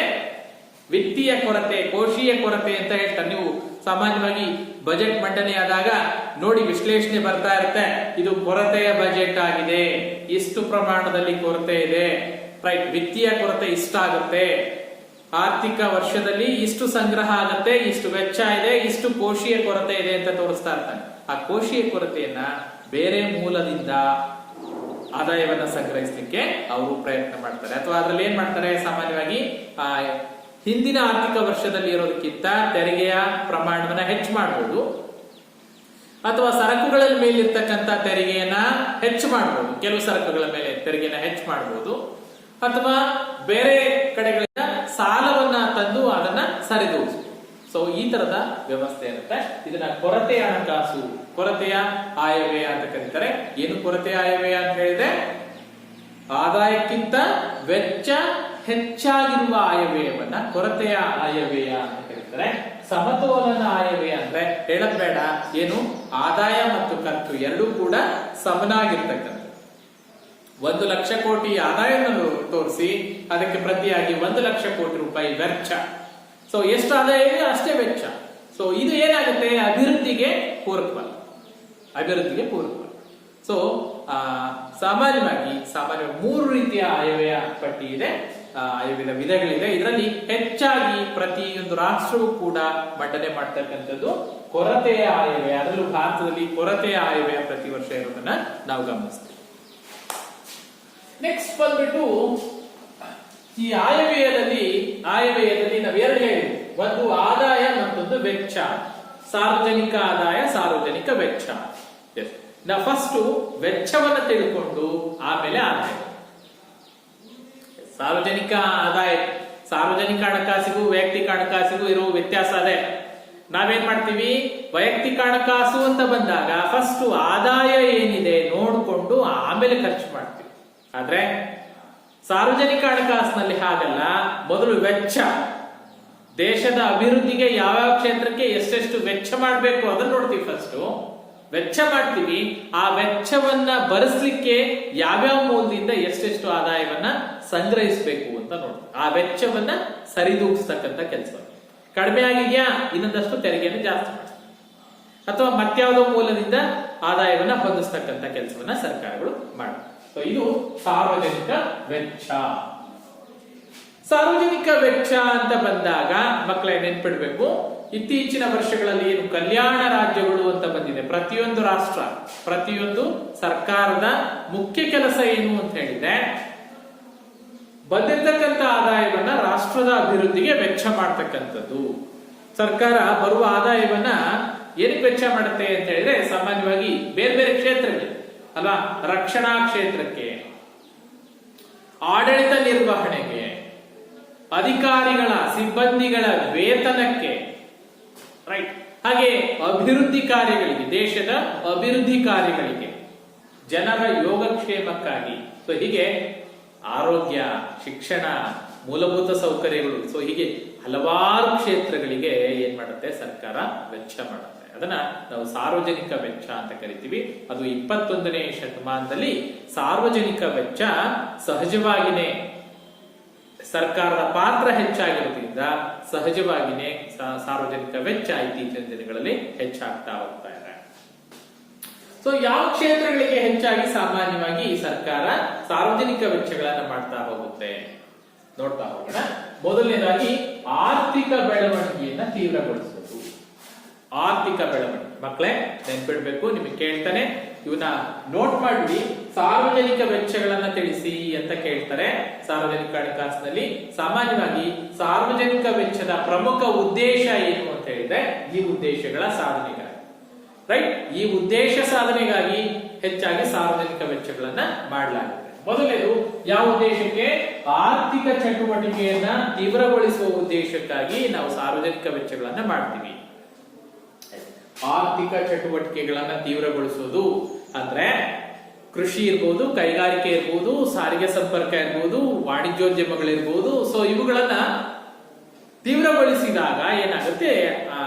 ವಿತ್ತೀಯ ಕೊರತೆ, ಕೋಶೀಯ ಕೊರತೆ ಅಂತ ಹೇಳ್ತಾರೆ. ನೀವು ಸಾಮಾನ್ಯವಾಗಿ ಬಜೆಟ್ ಮಂಡನೆಯಾದಾಗ ನೋಡಿ ವಿಶ್ಲೇಷಣೆ ಬರ್ತಾ ಇರುತ್ತೆ, ಇದು ಕೊರತೆಯ ಬಜೆಟ್ ಆಗಿದೆ, ಇಷ್ಟು ಪ್ರಮಾಣದಲ್ಲಿ ಕೊರತೆ ಇದೆ, ರೈಟ್, ವಿತ್ತೀಯ ಕೊರತೆ ಇಷ್ಟಾಗುತ್ತೆ, ಆರ್ಥಿಕ ವರ್ಷದಲ್ಲಿ ಇಷ್ಟು ಸಂಗ್ರಹ ಆಗುತ್ತೆ, ಇಷ್ಟು ವೆಚ್ಚ ಇದೆ, ಇಷ್ಟು ಕೋಶೀಯ ಕೊರತೆ ಇದೆ ಅಂತ ತೋರಿಸ್ತಾ ಇರ್ತಾನೆ. ಆ ಕೋಶೀಯ ಕೊರತೆಯನ್ನ ಬೇರೆ ಮೂಲದಿಂದ ಆದಾಯವನ್ನ ಸಂಗ್ರಹಿಸಲಿಕ್ಕೆ ಅವರು ಪ್ರಯತ್ನ ಮಾಡ್ತಾರೆ. ಅಥವಾ ಅದ್ರಲ್ಲಿ ಏನ್ ಮಾಡ್ತಾರೆ, ಸಾಮಾನ್ಯವಾಗಿ ಹಿಂದಿನ ಆರ್ಥಿಕ ವರ್ಷದಲ್ಲಿ ಇರೋದಕ್ಕಿಂತ ತೆರಿಗೆಯ ಪ್ರಮಾಣವನ್ನ ಹೆಚ್ಚು ಮಾಡಬಹುದು, ಅಥವಾ ಸರಕುಗಳ ಮೇಲಿರ್ತಕ್ಕಂಥ ತೆರಿಗೆಯನ್ನ ಹೆಚ್ಚು ಮಾಡಬಹುದು, ಕೆಲವು ಸರಕುಗಳ ಮೇಲೆ ತೆರಿಗೆನ ಹೆಚ್ಚು ಮಾಡಬಹುದು, ಅಥವಾ ಬೇರೆ ಕಡೆಗಳಿಂದ ಸಾಲವನ್ನ ತಂದು ಅದನ್ನ ಸರಿದೂಗಿಸಬಹುದು. ಸೊ ಈ ತರದ ವ್ಯವಸ್ಥೆ ಇರುತ್ತೆ. ಇದನ್ನ ಕೊರತೆಯ ಹಣಕಾಸು, ಕೊರತೆಯ ಆಯವ್ಯಯ ಅಂತ ಕರೀತಾರೆ. ಏನು ಕೊರತೆಯ ಆಯವ್ಯಯ ಅಂತ ಹೇಳಿದ್ರೆ, ಆದಾಯಕ್ಕಿಂತ ವೆಚ್ಚ ಹೆಚ್ಚಾಗಿರುವ ಆಯವ್ಯಯವನ್ನ ಕೊರತೆಯ ಆಯವ್ಯಯ ಅಂತ ಕರೀತಾರೆ. ಸಮತೋಲನ ಆಯವ್ಯಯ ಅಂದ್ರೆ ಹೇಳದ್ ಬೇಡ, ಏನು ಆದಾಯ ಮತ್ತು ಖರ್ಚು ಎರಡೂ ಕೂಡ ಸಮನಾಗಿರ್ತಕ್ಕಂಥ 1 ಲಕ್ಷ ಕೋಟಿ ಆದಾಯವನ್ನು ತೋರಿಸಿ ಅದಕ್ಕೆ ಪ್ರತಿಯಾಗಿ 1 ಲಕ್ಷ ಕೋಟಿ ರೂಪಾಯಿ ವೆಚ್ಚ. ಸೊ ಎಷ್ಟು ಆದಾಯ ಇದೆ ಅಷ್ಟೇ ವೆಚ್ಚ. ಸೊ ಇದು ಏನಾಗುತ್ತೆ, ಅಭಿವೃದ್ಧಿಗೆ ಪೂರಕವಲ್ಲ. ಸೊ ಸಾಮಾನ್ಯವಾಗಿ 3 ರೀತಿಯ ಆಯವ್ಯಯ ಪಟ್ಟಿ ಇದೆ, ಆಯವ್ಯಯದ ವಿಧಗಳಿದೆ. ಇದರಲ್ಲಿ ಹೆಚ್ಚಾಗಿ ಪ್ರತಿಯೊಂದು ರಾಷ್ಟ್ರವೂ ಕೂಡ ಮಂಡನೆ ಮಾಡ್ತಕ್ಕಂಥದ್ದು ಕೊರತೆಯ ಆಯವ್ಯಯ. ಅದರಲ್ಲೂ ಭಾರತದಲ್ಲಿ ಕೊರತೆಯ ಆಯವ್ಯಯ ಪ್ರತಿ ವರ್ಷ ಇರೋದನ್ನ ನಾವು ಗಮನಿಸ್ತೀವಿ. ನೆಕ್ಸ್ಟ್ ಬಂದ್ಬಿಟ್ಟು ಈ ಆಯವ್ಯಯದಲ್ಲಿ ನಾವು ಎರಡು ಹೇಳಿದ್ವಿ, ಒಂದು ಆದಾಯ ಮತ್ತೊಂದು ವೆಚ್ಚ. ಸಾರ್ವಜನಿಕ ಆದಾಯ, ಸಾರ್ವಜನಿಕ ವೆಚ್ಚ. ನಾವು ಫಸ್ಟ್ ವೆಚ್ಚವನ್ನ ತಿಳ್ಕೊಂಡು ಆಮೇಲೆ ಆದಾಯ. ಸಾರ್ವಜನಿಕ ಆದಾಯ, ಸಾರ್ವಜನಿಕ ಹಣಕಾಸಿಗೂ ವೈಯಕ್ತಿಕ ಹಣಕಾಸಿಗೂ ಇರುವ ವ್ಯತ್ಯಾಸ ಅದೇ. ನಾವೇನ್ ಮಾಡ್ತೀವಿ, ವೈಯಕ್ತಿಕ ಹಣಕಾಸು ಅಂತ ಬಂದಾಗ ಫಸ್ಟ್ ಆದಾಯ ಏನಿದೆ ನೋಡ್ಕೊಂಡು ಆಮೇಲೆ ಖರ್ಚು ಮಾಡ್ತೀವಿ. ಆದ್ರೆ ಸಾರ್ವಜನಿಕ ಹಣಕಾಸಿನಲ್ಲಿ ಹಾಗಲ್ಲ, ಮೊದಲು ವೆಚ್ಚ, ದೇಶದ ಅಭಿವೃದ್ಧಿಗೆ ಯಾವ ಕ್ಷೇತ್ರಕ್ಕೆ ಎಷ್ಟೆಷ್ಟು ವೆಚ್ಚ ಮಾಡಬೇಕು ಅದನ್ನ ನೋಡ್ತೀವಿ. ಫಸ್ಟ್ ವೆಚ್ಚ ಮಾಡ್ತೀವಿ, ಆ ವೆಚ್ಚವನ್ನ ಭರಿಸಲಿಕ್ಕೆ ಯಾವ್ಯಾವ ಮೂಲದಿಂದ ಎಷ್ಟೆಷ್ಟು ಆದಾಯವನ್ನ ಸಂಗ್ರಹಿಸಬೇಕು ಅಂತ ನೋಡ್ತೀವಿ. ಆ ವೆಚ್ಚವನ್ನ ಸರಿದೂಗಿಸ್ತಕ್ಕಂಥ ಕೆಲಸ. ಕಡಿಮೆ ಆಗಿದೆಯಾ, ಇನ್ನೊಂದಷ್ಟು ತೆರಿಗೆಯನ್ನು ಜಾಸ್ತಿ ಮಾಡ್ತೀವಿ, ಅಥವಾ ಮತ್ಯಾವುದೋ ಮೂಲದಿಂದ ಆದಾಯವನ್ನ ಹೊಂದಿಸ್ತಕ್ಕಂಥ ಕೆಲಸವನ್ನ ಸರ್ಕಾರಗಳು ಮಾಡ್ತಾರೆ. ಸೊ ಇದು ಸಾರ್ವಜನಿಕ ವೆಚ್ಚ. ಸಾರ್ವಜನಿಕ ವೆಚ್ಚ ಅಂತ ಬಂದಾಗ ಮಕ್ಕಳೇ ನೆನ್ಪಿಡ್ಬೇಕು, ಇತ್ತೀಚಿನ ವರ್ಷಗಳಲ್ಲಿ ಏನು ಕಲ್ಯಾಣ ರಾಜ್ಯಗಳು ಅಂತ ಬಂದಿದೆ, ಪ್ರತಿಯೊಂದು ರಾಷ್ಟ್ರ, ಪ್ರತಿಯೊಂದು ಸರ್ಕಾರದ ಮುಖ್ಯ ಕೆಲಸ ಏನು ಅಂತ ಹೇಳಿದ್ರೆ, ಬಂದಿರತಕ್ಕಂಥ ಆದಾಯವನ್ನ ರಾಷ್ಟ್ರದ ಅಭಿವೃದ್ಧಿಗೆ ವೆಚ್ಚ ಮಾಡ್ತಕ್ಕಂಥದ್ದು. ಸರ್ಕಾರ ಬರುವ ಆದಾಯವನ್ನ ಏನಕ್ಕೆ ವೆಚ್ಚ ಮಾಡುತ್ತೆ ಅಂತ ಹೇಳಿದ್ರೆ, ಸಾಮಾನ್ಯವಾಗಿ ಬೇರೆ ಬೇರೆ ಕ್ಷೇತ್ರಗಳಿಗೆ ಅಲ್ವಾ, ರಕ್ಷಣಾ ಕ್ಷೇತ್ರಕ್ಕೆ, ಆಡಳಿತ ನಿರ್ವಹಣೆಗೆ, ಅಧಿಕಾರಿಗಳ ಸಿಬ್ಬಂದಿಗಳ ವೇತನಕ್ಕೆ, ರೈಟ್, ಹಾಗೆ ಅಭಿವೃದ್ಧಿ ಕಾರ್ಯಗಳಿಗೆ, ದೇಶದ ಅಭಿವೃದ್ಧಿ ಕಾರ್ಯಗಳಿಗೆ, ಜನರ ಯೋಗಕ್ಷೇಮಕ್ಕಾಗಿ, ಸೊ ಹೀಗೆ ಆರೋಗ್ಯ, ಶಿಕ್ಷಣ, ಮೂಲಭೂತ ಸೌಕರ್ಯಗಳು, ಸೊ ಹೀಗೆ ಹಲವಾರು ಕ್ಷೇತ್ರಗಳಿಗೆ ಏನ್ ಮಾಡುತ್ತೆ ಸರ್ಕಾರ ವೆಚ್ಚ ಮಾಡುತ್ತೆ. ಅದನ್ನ ನಾವು ಸಾರ್ವಜನಿಕ ವೆಚ್ಚ ಅಂತ ಕರಿತೀವಿ. ಅದು 21ನೇ ಶತಮಾನದಲ್ಲಿ ಸಾರ್ವಜನಿಕ ವೆಚ್ಚ ಸಹಜವಾಗಿನೇ ಸರ್ಕಾರದ ಪಾತ್ರ ಹೆಚ್ಚಾಗಿರೋದ್ರಿಂದ ಸಹಜವಾಗಿಯೇ ಸಾರ್ವಜನಿಕ ವೆಚ್ಚ ಇತ್ತೀಚಿನ ದಿನಗಳಲ್ಲಿ ಹೆಚ್ಚಾಗ್ತಾ ಹೋಗ್ತಾ ಇದೆ. ಸೊ ಯಾವ ಕ್ಷೇತ್ರಗಳಿಗೆ ಹೆಚ್ಚಾಗಿ ಸಾಮಾನ್ಯವಾಗಿ ಈ ಸರ್ಕಾರ ಸಾರ್ವಜನಿಕ ವೆಚ್ಚಗಳನ್ನ ಮಾಡ್ತಾ ಹೋಗುತ್ತೆ ನೋಡ್ತಾ ಹೋಗೋಣ. ಮೊದಲನೇದಾಗಿ ಆರ್ಥಿಕ ಬೆಳವಣಿಗೆಯನ್ನ ತೀವ್ರಗೊಳಿಸುವುದು. ಆರ್ಥಿಕ ಬೆಳವಣಿಗೆ ಮಕ್ಕಳೇ ನೆನ್ಪಿಡ್ಬೇಕು, ನಿಮಗೆ ಕೇಳ್ತಾನೆ, ಇವನ್ನ ನೋಟ್ ಮಾಡಿ. ಸಾರ್ವಜನಿಕ ವೆಚ್ಚಗಳನ್ನ ತಿಳಿಸಿ ಅಂತ ಕೇಳ್ತಾರೆ ಸಾರ್ವಜನಿಕ ಹಣಕಾಸಿನಲ್ಲಿ. ಸಾಮಾನ್ಯವಾಗಿ ಸಾರ್ವಜನಿಕ ವೆಚ್ಚದ ಪ್ರಮುಖ ಉದ್ದೇಶ ಏನು ಅಂತ ಹೇಳಿದ್ರೆ ಈ ಉದ್ದೇಶಗಳ ಸಾಧನೆಗಾಗಿ, ರೈಟ್, ಈ ಉದ್ದೇಶ ಸಾಧನೆಗಾಗಿ ಹೆಚ್ಚಾಗಿ ಸಾರ್ವಜನಿಕ ವೆಚ್ಚಗಳನ್ನ ಮಾಡಲಾಗಿದೆ. ಮೊದಲನೇದು ಯಾವ ಉದ್ದೇಶಕ್ಕೆ? ಆರ್ಥಿಕ ಚಟುವಟಿಕೆಯನ್ನ ತೀವ್ರಗೊಳಿಸುವ ಉದ್ದೇಶಕ್ಕಾಗಿ ನಾವು ಸಾರ್ವಜನಿಕ ವೆಚ್ಚಗಳನ್ನ ಮಾಡ್ತೀವಿ. ಆರ್ಥಿಕ ಚಟುವಟಿಕೆಗಳನ್ನ ತೀವ್ರಗೊಳಿಸುವುದು ಅಂದ್ರೆ ಕೃಷಿ ಇರ್ಬೋದು, ಕೈಗಾರಿಕೆ ಇರ್ಬೋದು, ಸಾರಿಗೆ ಸಂಪರ್ಕ ಇರ್ಬೋದು, ವಾಣಿಜ್ಯೋದ್ಯಮಗಳಿರ್ಬೋದು. ಸೊ ಇವುಗಳನ್ನ ತೀವ್ರಗೊಳಿಸಿದಾಗ ಏನಾಗುತ್ತೆ,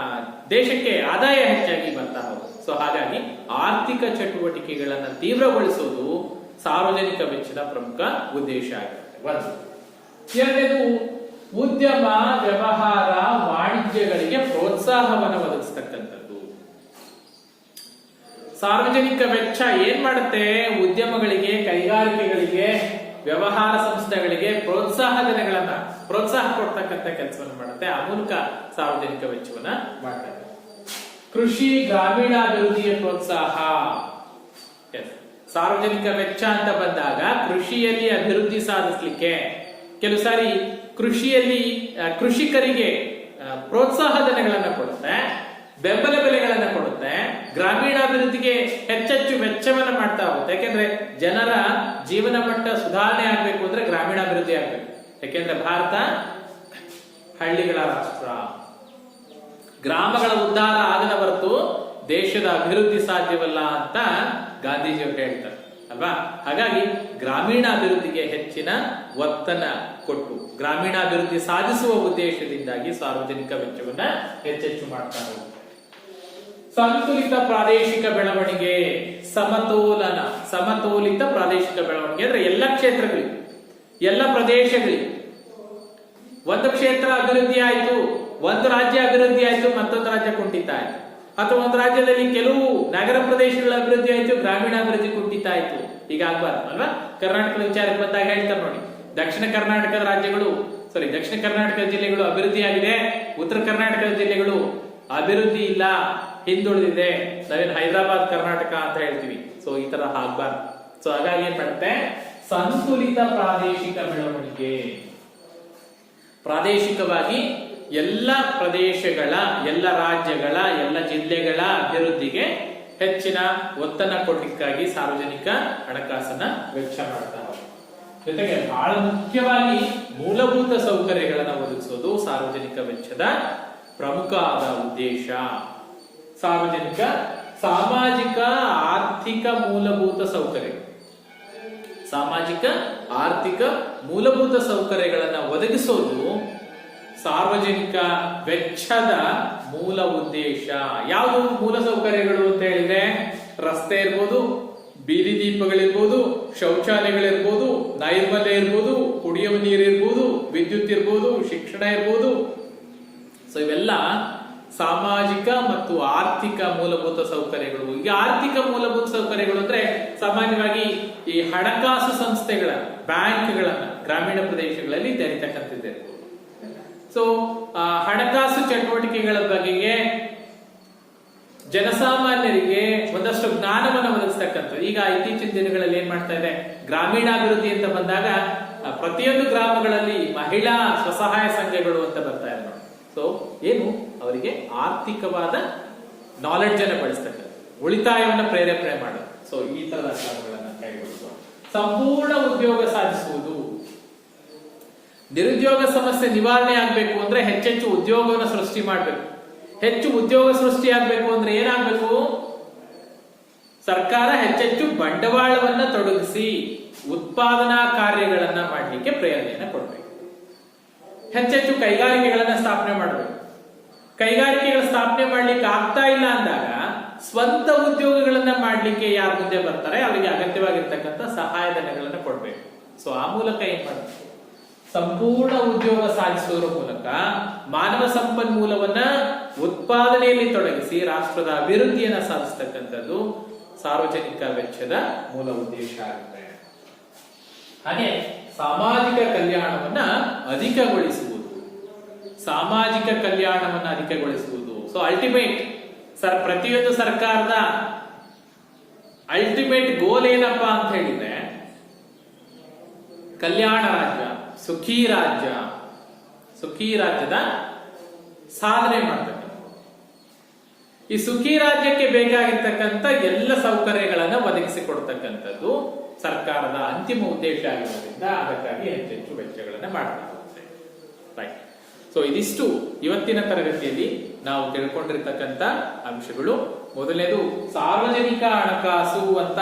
ದೇಶಕ್ಕೆ ಆದಾಯ ಹೆಚ್ಚಾಗಿ ಬರ್ತಾ ಹೋಗುತ್ತೆ. ಸೊ ಹಾಗಾಗಿ ಆರ್ಥಿಕ ಚಟುವಟಿಕೆಗಳನ್ನ ತೀವ್ರಗೊಳಿಸುವುದು ಸಾರ್ವಜನಿಕ ವೆಚ್ಚದ ಪ್ರಮುಖ ಉದ್ದೇಶ ಆಗಿರುತ್ತೆ. ಒಂದು. ಎರಡನೇದು ಉದ್ಯಮ, ವ್ಯವಹಾರ, ವಾಣಿಜ್ಯಗಳಿಗೆ ಪ್ರೋತ್ಸಾಹವನ್ನು ಒದಗಿಸ್ತಕ್ಕಂಥದ್ದು. ಸಾರ್ವಜನಿಕ ವೆಚ್ಚ ಏನ್ ಮಾಡುತ್ತೆ? ಉದ್ಯಮಗಳಿಗೆ, ಕೈಗಾರಿಕೆಗಳಿಗೆ, ವ್ಯವಹಾರ ಸಂಸ್ಥೆಗಳಿಗೆ ಪ್ರೋತ್ಸಾಹ ಕೊಡ್ತಕ್ಕಂಥ ಕೆಲಸವನ್ನು ಮಾಡುತ್ತೆ. ಆ ಮೂಲಕ ಸಾರ್ವಜನಿಕ ವೆಚ್ಚವನ್ನ ಮಾಡ್ತಾರೆ. ಕೃಷಿ, ಗ್ರಾಮೀಣಾಭಿವೃದ್ಧಿಯ ಪ್ರೋತ್ಸಾಹ. ಸಾರ್ವಜನಿಕ ವೆಚ್ಚ ಅಂತ ಬಂದಾಗ ಕೃಷಿಯಲ್ಲಿ ಅಭಿವೃದ್ಧಿ ಸಾಧಿಸಲಿಕ್ಕೆ ಕೆಲವು ಸಾರಿ ಕೃಷಿಕರಿಗೆ ಪ್ರೋತ್ಸಾಹ ಧನಗಳನ್ನ ಕೊಡುತ್ತೆ, ಬೆಂಬಲ ಬೆಲೆಗಳನ್ನ ಕೊಡುತ್ತೆ, ಗ್ರಾಮೀಣಾಭಿವೃದ್ಧಿಗೆ ಹೆಚ್ಚೆಚ್ಚು ವೆಚ್ಚವನ್ನ ಮಾಡ್ತಾ ಹೋಗುತ್ತೆ. ಯಾಕೆಂದ್ರೆ ಜನರ ಜೀವನ ಮಟ್ಟ ಸುಧಾರಣೆ ಆಗ್ಬೇಕು ಅಂದ್ರೆ ಗ್ರಾಮೀಣಾಭಿವೃದ್ಧಿ ಆಗ್ಬೇಕು. ಯಾಕೆಂದ್ರೆ ಭಾರತ ಹಳ್ಳಿಗಳ ರಾಷ್ಟ್ರ. ಗ್ರಾಮಗಳ ಉದ್ಧಾರ ಆಗದ ಹೊರತು ದೇಶದ ಅಭಿವೃದ್ಧಿ ಸಾಧ್ಯವಲ್ಲ ಅಂತ ಗಾಂಧೀಜಿಯವರು ಹೇಳ್ತಾರೆ ಅಲ್ವಾ. ಹಾಗಾಗಿ ಗ್ರಾಮೀಣಾಭಿವೃದ್ಧಿಗೆ ಹೆಚ್ಚಿನ ಒತ್ತನ್ನ ಕೊಟ್ಟು ಗ್ರಾಮೀಣಾಭಿವೃದ್ಧಿ ಸಾಧಿಸುವ ಉದ್ದೇಶದಿಂದಾಗಿ ಸಾರ್ವಜನಿಕ ವೆಚ್ಚವನ್ನ ಹೆಚ್ಚೆಚ್ಚು ಮಾಡ್ತಾ ಹೋಗುತ್ತೆ. ಸಂತುಲಿತ ಪ್ರಾದೇಶಿಕ ಬೆಳವಣಿಗೆ, ಸಮತೋಲಿತ ಪ್ರಾದೇಶಿಕ ಬೆಳವಣಿಗೆ ಅಂದ್ರೆ ಎಲ್ಲ ಕ್ಷೇತ್ರಗಳಿಗೆ, ಎಲ್ಲ ಪ್ರದೇಶಗಳಿಗೆ. ಒಂದು ಕ್ಷೇತ್ರ ಅಭಿವೃದ್ಧಿ ಆಯ್ತು, ಒಂದು ರಾಜ್ಯ ಅಭಿವೃದ್ಧಿ ಆಯ್ತು, ಮತ್ತೊಂದು ರಾಜ್ಯ ಕುಂಠಿತ ಆಯ್ತು. ಅಥವಾ ಒಂದು ರಾಜ್ಯದಲ್ಲಿ ಕೆಲವು ನಗರ ಪ್ರದೇಶಗಳ ಅಭಿವೃದ್ಧಿ ಆಯ್ತು, ಗ್ರಾಮೀಣಾಭಿವೃದ್ಧಿ ಕುಂಠಿತ ಆಯ್ತು. ಈಗ ಆಗ್ಬಾರ್ದು ಅಲ್ವಾ. ಕರ್ನಾಟಕದ ವಿಚಾರಕ್ಕೆ ಬಂದಾಗ ಹೇಳ್ತಾರೆ ನೋಡಿ, ದಕ್ಷಿಣ ಕರ್ನಾಟಕದ ಜಿಲ್ಲೆಗಳು ಅಭಿವೃದ್ಧಿ ಆಗಿದೆ, ಉತ್ತರ ಕರ್ನಾಟಕದ ಜಿಲ್ಲೆಗಳು ಅಭಿವೃದ್ಧಿ ಇಲ್ಲ, ಹಿಂದುಳಿದಿದೆ. ನಾವೇನು ಹೈದರಾಬಾದ್ ಕರ್ನಾಟಕ ಅಂತ ಹೇಳ್ತೀವಿ. ಸೊ ಈ ತರ ಆಗ್ಬಾರ್ದು. ಸೊ ಹಾಗಾಗಿ ಏನ್ ಮಾಡುತ್ತೆ, ಸಂತುಲಿತ ಪ್ರಾದೇಶಿಕ ಬೆಳವಣಿಗೆ. ಪ್ರಾದೇಶಿಕವಾಗಿ ಎಲ್ಲ ಪ್ರದೇಶಗಳ, ಎಲ್ಲ ರಾಜ್ಯಗಳ, ಎಲ್ಲ ಜಿಲ್ಲೆಗಳ ಅಭಿವೃದ್ಧಿಗೆ ಹೆಚ್ಚಿನ ಒತ್ತನ್ನ ಕೊಡ್ಲಿಕ್ಕಾಗಿ ಸಾರ್ವಜನಿಕ ಹಣಕಾಸನ್ನ ವೆಚ್ಚ ಮಾಡ್ತಾ ಹೋಗುತ್ತೆ. ಜೊತೆಗೆ ಬಹಳ ಮುಖ್ಯವಾಗಿ ಮೂಲಭೂತ ಸೌಕರ್ಯಗಳನ್ನು ಒದಗಿಸೋದು ಸಾರ್ವಜನಿಕ ವೆಚ್ಚದ ಪ್ರಮುಖ ಆದ ಉದ್ದೇಶ. ಸಾಮಾಜಿಕ ಆರ್ಥಿಕ ಮೂಲಭೂತ ಸೌಕರ್ಯಗಳನ್ನು ಒದಗಿಸೋದು ಸಾರ್ವಜನಿಕ ವೆಚ್ಚದ ಮೂಲ ಉದ್ದೇಶ. ಯಾವುದು ಮೂಲ ಸೌಕರ್ಯಗಳು ಅಂತ ಹೇಳಿದ್ರೆ, ರಸ್ತೆ ಇರ್ಬೋದು, ಬೀದಿ ದೀಪಗಳಿರ್ಬೋದು, ಶೌಚಾಲಯಗಳಿರ್ಬೋದು, ನೈರ್ಮಲ್ಯ ಇರ್ಬೋದು, ಕುಡಿಯುವ ನೀರು ಇರ್ಬೋದು, ವಿದ್ಯುತ್ ಇರ್ಬೋದು, ಶಿಕ್ಷಣ ಇರ್ಬೋದು. ಸೊ ಇವೆಲ್ಲ ಸಾಮಾಜಿಕ ಮತ್ತು ಆರ್ಥಿಕ ಮೂಲಭೂತ ಸೌಕರ್ಯಗಳು. ಈಗ ಆರ್ಥಿಕ ಮೂಲಭೂತ ಸೌಕರ್ಯಗಳು ಅಂದ್ರೆ ಸಾಮಾನ್ಯವಾಗಿ ಈ ಹಣಕಾಸು ಸಂಸ್ಥೆಗಳ, ಬ್ಯಾಂಕ್ಗಳನ್ನ ಗ್ರಾಮೀಣ ಪ್ರದೇಶಗಳಲ್ಲಿ ತೆರೀತಕ್ಕಂಥದ್ದೇ. ಸೊ ಹಣಕಾಸು ಚಟುವಟಿಕೆಗಳ ಬಗೆಗೆ ಜನಸಾಮಾನ್ಯರಿಗೆ ಒಂದಷ್ಟು ಜ್ಞಾನವನ್ನು ಒದಗಿಸ್ತಕ್ಕಂಥದ್ದು. ಈಗ ಇತ್ತೀಚಿನ ದಿನಗಳಲ್ಲಿ ಏನ್ ಮಾಡ್ತಾ ಇದೆ, ಗ್ರಾಮೀಣಾಭಿವೃದ್ಧಿ ಅಂತ ಬಂದಾಗ ಪ್ರತಿಯೊಂದು ಗ್ರಾಮಗಳಲ್ಲಿ ಮಹಿಳಾ ಸ್ವಸಹಾಯ ಸಂಘಗಳು ಅಂತ ಬರ್ತಾ ಇದೆ ನೋಡಿ. ಸೊ ಏನು, ಅವರಿಗೆ ಆರ್ಥಿಕವಾದ ನಾಲೆಡ್ಜ್ ಅನ್ನು ಬಳಸ್ತಕ್ಕಂಥ, ಉಳಿತಾಯವನ್ನು ಪ್ರೇರೇಪಣೆ ಮಾಡೋದು. ಸೊ ಈ ತರದ ಕ್ರಮಗಳನ್ನು ಕೈಗೊಳ್ಳುವುದು. ಸಂಪೂರ್ಣ ಉದ್ಯೋಗ ಸಾಧಿಸುವುದು. ನಿರುದ್ಯೋಗ ಸಮಸ್ಯೆ ನಿವಾರಣೆ ಆಗ್ಬೇಕು ಅಂದ್ರೆ ಹೆಚ್ಚೆಚ್ಚು ಉದ್ಯೋಗವನ್ನು ಸೃಷ್ಟಿ ಮಾಡಬೇಕು. ಹೆಚ್ಚು ಉದ್ಯೋಗ ಸೃಷ್ಟಿ ಆಗ್ಬೇಕು ಅಂದ್ರೆ ಏನಾಗ್ಬೇಕು, ಸರ್ಕಾರ ಹೆಚ್ಚೆಚ್ಚು ಬಂಡವಾಳವನ್ನ ತೊಡಗಿಸಿ ಉತ್ಪಾದನಾ ಕಾರ್ಯಗಳನ್ನ ಮಾಡಲಿಕ್ಕೆ ಪ್ರೇರಣೆಯನ್ನ ಕೊಡಬೇಕು. ಹೆಚ್ಚೆಚ್ಚು ಕೈಗಾರಿಕೆಗಳನ್ನ ಸ್ಥಾಪನೆ ಮಾಡಬೇಕು. ಕೈಗಾರಿಕೆಗಳ ಸ್ಥಾಪನೆ ಮಾಡ್ಲಿಕ್ಕೆ ಆಗ್ತಾ ಇಲ್ಲ ಅಂದಾಗ ಸ್ವಂತ ಉದ್ಯೋಗಗಳನ್ನ ಮಾಡ್ಲಿಕ್ಕೆ ಯಾರು ಮುಂದೆ ಬರ್ತಾರೆ ಅವರಿಗೆ ಅಗತ್ಯವಾಗಿರ್ತಕ್ಕಂಥ ಸಹಾಯಧನಗಳನ್ನ ಕೊಡ್ಬೇಕು. ಸೊ ಆ ಮೂಲಕ ಏನ್ ಮಾಡಬೇಕು, ಸಂಪೂರ್ಣ ಉದ್ಯೋಗ ಸಾಧಿಸುವುದರ ಮೂಲಕ ಮಾನವ ಸಂಪನ್ಮೂಲವನ್ನ ಉತ್ಪಾದನೆಯಲ್ಲಿ ತೊಡಗಿಸಿ ರಾಷ್ಟ್ರದ ಅಭಿವೃದ್ಧಿಯನ್ನ ಸಾಧಿಸತಕ್ಕಂಥದ್ದು ಸಾರ್ವಜನಿಕ ವೆಚ್ಚದ ಮೂಲ ಉದ್ದೇಶ ಆಗುತ್ತೆ. ಹಾಗೆ ಸಾಮಾಜಿಕ ಕಲ್ಯಾಣವನ್ನ ಅಧಿಕಗೊಳಿಸುವುದು, ಸಾಮಾಜಿಕ ಕಲ್ಯಾಣವನ್ನ ಅಧಿಕಗೊಳಿಸುವುದು. ಸೊ ಅಲ್ಟಿಮೇಟ್ ಪ್ರತಿಯೊಂದು ಸರ್ಕಾರದ ಅಲ್ಟಿಮೇಟ್ ಗೋಲ್ ಏನಪ್ಪಾ ಅಂತ ಹೇಳಿದ್ರೆ ಕಲ್ಯಾಣ ರಾಜ್ಯ, ಸುಖಿ ರಾಜ್ಯ, ಸುಖಿ ರಾಜ್ಯದ ಸಾಧನೆ ಮಾಡ್ತಕ್ಕಂಥ. ಈ ಸುಖಿ ರಾಜ್ಯಕ್ಕೆ ಬೇಕಾಗಿರ್ತಕ್ಕಂಥ ಎಲ್ಲ ಸೌಕರ್ಯಗಳನ್ನು ಒದಗಿಸಿಕೊಡ್ತಕ್ಕಂಥದ್ದು ಸರ್ಕಾರದ ಅಂತಿಮ ಉದ್ದೇಶ ಆಗಿರೋದ್ರಿಂದ ಅದಕ್ಕಾಗಿ ಹೆಚ್ಚೆಚ್ಚು ವೆಚ್ಚಗಳನ್ನು ಮಾಡಲಾಗುತ್ತೆ. ರೈಟ್. ಸೊ ಇದಿಷ್ಟು ಇವತ್ತಿನ ತರಗತಿಯಲ್ಲಿ ನಾವು ತಿಳ್ಕೊಂಡಿರ್ತಕ್ಕಂಥ ಅಂಶಗಳು. ಮೊದಲನೇದು ಸಾರ್ವಜನಿಕ ಹಣಕಾಸು ಅಂತ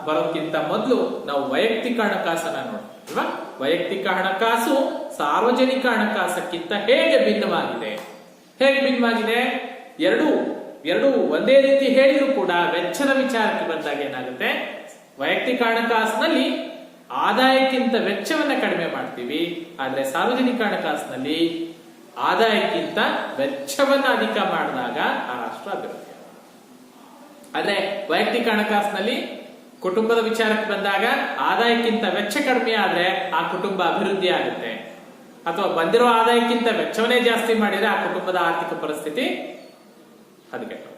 ಬರೋಕ್ಕಿಂತ ಮೊದಲು ನಾವು ವೈಯಕ್ತಿಕ ಹಣಕಾಸನ್ನ ನೋಡ್ತೀವಿ ಅಲ್ವಾ. ವೈಯಕ್ತಿಕ ಹಣಕಾಸು ಸಾರ್ವಜನಿಕ ಹಣಕಾಸಕ್ಕಿಂತ ಹೇಗೆ ಭಿನ್ನವಾಗಿದೆ? ಹೇಗೆ ಭಿನ್ನವಾಗಿದೆ? ಎರಡು ಒಂದೇ ರೀತಿ ಹೇಳಿದ್ರು ಕೂಡ ವೆಚ್ಚದ ವಿಚಾರಕ್ಕೆ ಬಂದಾಗ ಏನಾಗುತ್ತೆ, ವೈಯಕ್ತಿಕ ಹಣಕಾಸಿನಲ್ಲಿ ಆದಾಯಕ್ಕಿಂತ ವೆಚ್ಚವನ್ನ ಕಡಿಮೆ ಮಾಡ್ತೀವಿ, ಆದ್ರೆ ಸಾರ್ವಜನಿಕ ಹಣಕಾಸಿನಲ್ಲಿ ಆದಾಯಕ್ಕಿಂತ ವೆಚ್ಚವನ್ನ ಅಧಿಕ ಮಾಡಿದಾಗ ಆ ರಾಷ್ಟ್ರ ಅಭಿವೃದ್ಧಿ. ಆದ್ರೆ ವೈಯಕ್ತಿಕ ಹಣಕಾಸಿನಲ್ಲಿ ಕುಟುಂಬದ ವಿಚಾರಕ್ಕೆ ಬಂದಾಗ ಆದಾಯಕ್ಕಿಂತ ವೆಚ್ಚ ಕಡಿಮೆ ಆದ್ರೆ ಆ ಕುಟುಂಬ ಅಭಿವೃದ್ಧಿ ಆಗುತ್ತೆ, ಅಥವಾ ಬಂದಿರೋ ಆದಾಯಕ್ಕಿಂತ ವೆಚ್ಚವನ್ನೇ ಜಾಸ್ತಿ ಮಾಡಿದ್ರೆ ಆ ಕುಟುಂಬದ ಆರ್ಥಿಕ ಪರಿಸ್ಥಿತಿ ಹದಗೆಟ್ಟು.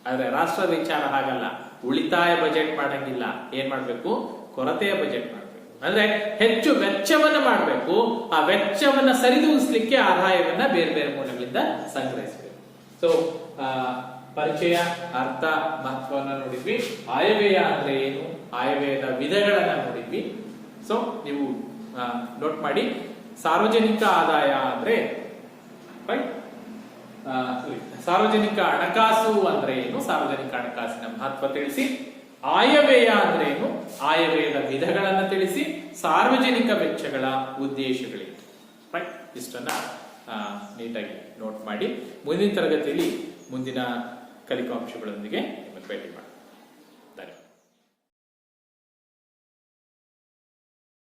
ಆದ್ರೆ ರಾಷ್ಟ್ರದ ವಿಚಾರ ಹಾಗಲ್ಲ. ಉಳಿತಾಯ ಬಜೆಟ್ ಮಾಡಂಗಿಲ್ಲ. ಏನ್ ಮಾಡ್ಬೇಕು? ಕೊರತೆಯ ಬಜೆಟ್ ಮಾಡ್ಬೇಕು. ಅಂದ್ರೆ ಹೆಚ್ಚು ವೆಚ್ಚವನ್ನ ಮಾಡಬೇಕು. ಆ ವೆಚ್ಚವನ್ನ ಸರಿದೂಗಿಸ್ಲಿಕ್ಕೆ ಆದಾಯವನ್ನ ಬೇರೆ ಬೇರೆ ಮೂಲಗಳಿಂದ ಸಂಗ್ರಹಿಸಬೇಕು. ಸೊ ಪರಿಚಯ, ಅರ್ಥ, ಮಹತ್ವವನ್ನು ನೋಡಿದ್ವಿ. ಆಯವ್ಯಯ ಅಂದ್ರೆ ಏನು, ಆಯವ್ಯಯದ ವಿಧಗಳನ್ನ ನೋಡಿದ್ವಿ. ಸೊ ನೀವು ನೋಟ್ ಮಾಡಿ. ಸಾರ್ವಜನಿಕ ಆದಾಯ ಅಂದ್ರೆ ಸಾರ್ವಜನಿಕ ಹಣಕಾಸು ಅಂದ್ರೆ ಏನು, ಸಾರ್ವಜನಿಕ ಹಣಕಾಸಿನ ಮಹತ್ವ ತಿಳಿಸಿ. ಆಯವ್ಯಯ ಅಂದ್ರೆ ಏನು, ಆಯವ್ಯಯದ ವಿಧಗಳನ್ನ ತಿಳಿಸಿ. ಸಾರ್ವಜನಿಕ ವೆಚ್ಚಗಳ ಉದ್ದೇಶಗಳಿವೆ. ರೈಟ್. ಇಷ್ಟನ್ನ ನೀಟಾಗಿ ನೋಟ್ ಮಾಡಿ. ಮುಂದಿನ ತರಗತಿಯಲ್ಲಿ ಮುಂದಿನ ಕಲಿಕಾ ಅಂಶಗಳೊಂದಿಗೆ ಭೇಟಿ ಮಾಡಿ.